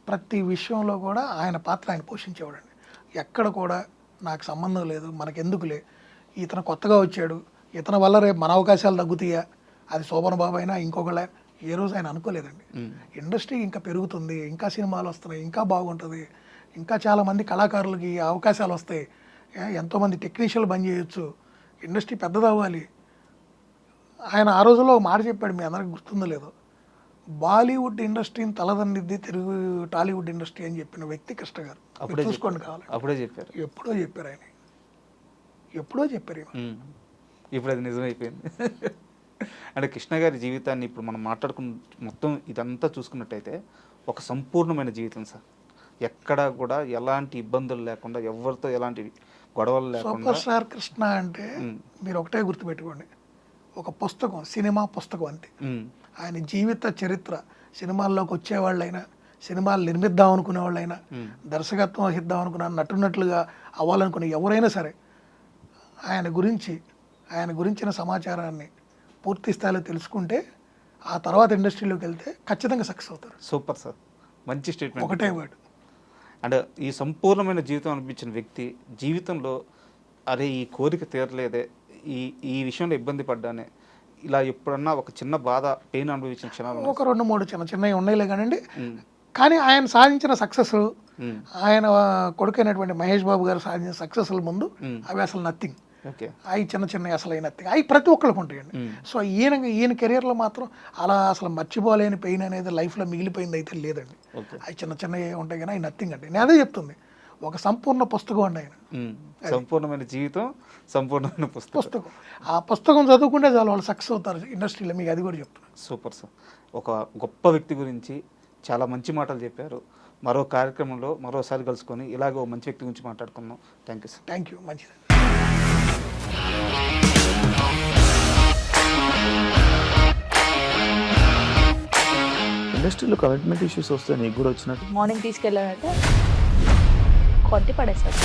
ప్రతి విషయంలో కూడా ఆయన పాత్ర ఆయన పోషించేవాడండి. ఎక్కడ కూడా నాకు సంబంధం లేదు, మనకెందుకులే, ఇతను కొత్తగా వచ్చాడు, ఇతని వల్ల రేపు మన అవకాశాలు తగ్గుతాయా, అది శోభన్ బాబు అయినా ఇంకొకళ్ళ, ఏ రోజు ఆయన అనుకోలేదండి. ఇండస్ట్రీ ఇంకా పెరుగుతుంది, ఇంకా సినిమాలు వస్తున్నాయి, ఇంకా బాగుంటుంది, ఇంకా చాలామంది కళాకారులకి అవకాశాలు వస్తాయి, ఎంతోమంది టెక్నీషియన్లు బంద్ చేయొచ్చు, ఇండస్ట్రీ పెద్దదవ్వాలి. ఆయన ఆ రోజుల్లో ఒక మాట చెప్పాడు, మీ అందరికి గుర్తుందో లేదో, బాలీవుడ్ ఇండస్ట్రీని తలదన్నిద్ది తెలుగు టాలీవుడ్ ఇండస్ట్రీ అని చెప్పిన వ్యక్తి కృష్ణ గారు. చూసుకోండి కావాలి, అప్పుడే చెప్పారు, ఎప్పుడో చెప్పారు ఆయన, ఎప్పుడో చెప్పారు. ఇప్పుడు అది నిజమైపోయింది. అంటే కృష్ణ గారి జీవితాన్ని ఇప్పుడు మనం మాట్లాడుకున్న మొత్తం ఇదంతా చూసుకున్నట్టయితే ఒక సంపూర్ణమైన జీవితం సార్. ఎక్కడ కూడా ఎలాంటి ఇబ్బందులు లేకుండా, ఎవరితో ఎలాంటి గొడవలు లేకుండా. సూపర్ స్టార్ కృష్ణ అంటే మీరు ఒకటే గుర్తుపెట్టుకోండి, ఒక పుస్తకం, సినిమా పుస్తకం అంతే. ఆయన జీవిత చరిత్ర, సినిమాల్లోకి వచ్చేవాళ్ళైనా, సినిమాలు నిర్మిద్దాం అనుకునే వాళ్ళైనా, దర్శకత్వం వహిద్దాం అనుకున్న నటున్నట్లుగా అవ్వాలనుకునే ఎవరైనా సరే ఆయన గురించిన సమాచారాన్ని పూర్తి స్థాయిలో తెలుసుకుంటే ఆ తర్వాత ఇండస్ట్రీలోకి వెళ్తే ఖచ్చితంగా సక్సెస్ అవుతారు. సూపర్ సార్, మంచి స్టేట్మెంట్. ఒకటే వర్డ్. అంటే ఈ సంపూర్ణమైన జీవితం అనిపించిన వ్యక్తి జీవితంలో అరే ఈ కోరిక తీరలేదే, ఈ విషయంలో ఇబ్బంది పడ్డానే, ఇలా ఎప్పుడన్నా ఒక చిన్న బాధ, పెయిన్ అనుభవించిన క్షణాలు ఒక 2-3 చిన్నవి ఉన్నాయిలే కానండి. కానీ ఆయన సాధించిన సక్సెస్, ఆయన కొడుకైనటువంటి మహేష్ బాబు గారు సాధించిన సక్సెస్ల ముందు అవి అసలు నథింగ్. అవి చిన్న అసలు నథింగ్. అవి ప్రతి ఒక్కరికి ఉంటాయండి. సో ఈయన కెరియర్లో మాత్రం అలా అసలు మర్చిపోలేని పెయిన్ అనేది లైఫ్లో మిగిలిపోయింది అయితే లేదండి. అవి చిన్నవి ఉంటాయి కానీ అవి నథింగ్ అండి. నేను అదే చెప్తుంది, ఒక సంపూర్ణ పుస్తకం అండి ఆయన. సంపూర్ణమైన జీవితం, సంపూర్ణమైన పుస్తకం. ఆ పుస్తకం చదువుకుంటే చాలు వాళ్ళు సక్సెస్ అవుతారు ఇండస్ట్రీలో, మీకు అది కూడా చెప్తున్నాను. సూపర్ సార్, ఒక గొప్ప వ్యక్తి గురించి చాలా మంచి మాటలు చెప్పారు. మరో కార్యక్రమంలో మరోసారి కలుసుకొని ఇలాగ మంచి వ్యక్తి గురించి మాట్లాడుకున్నాం. Thank you sir. Thank you. మంచిది. ఇండస్ట్రీలో కమిట్మెంట్ ఇష్యూస్ వస్తే నీకు కూడా వచ్చినట్టు? మార్నింగ్ తీసుకెళ్ళానంటే కొట్టి పడేసాడు.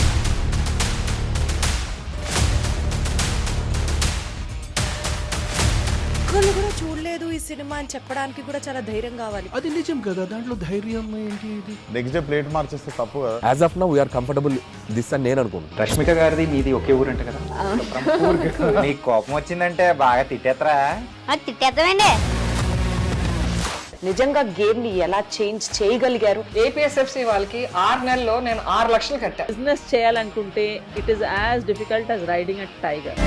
ఒక్కళ్ళు కూడా చూడలేదు ఈ సినిమా అని చెప్పడానికి కూడా చాలా ధైర్యం కావాలి. అది నిజం కదా, దాంట్లో ధైర్యం ఏంటి? నెక్స్ట్ డే ప్లేట్ మార్చేస్తే తప్పు కదా. As of now we are comfortable this అని నేను అనుకుంటున్నాను. రష్మిక గారిది మీది ఒకే ఊరు అంట కదా? నీకు కోపం వచ్చిందంటే బాగా తిట్టేత్తరా? తిట్టేద్దామండి. నిజంగా గేమ్ ని ఎలా చేంజ్ చేయగలిగారు? ఏపీఎస్ఎఫ్సి వాళ్ళకి 6 నెలల్లో నేను 6 లక్షలు కట్టా. బిజినెస్ చేయాలనుకుంటే it is as difficult as riding a tiger.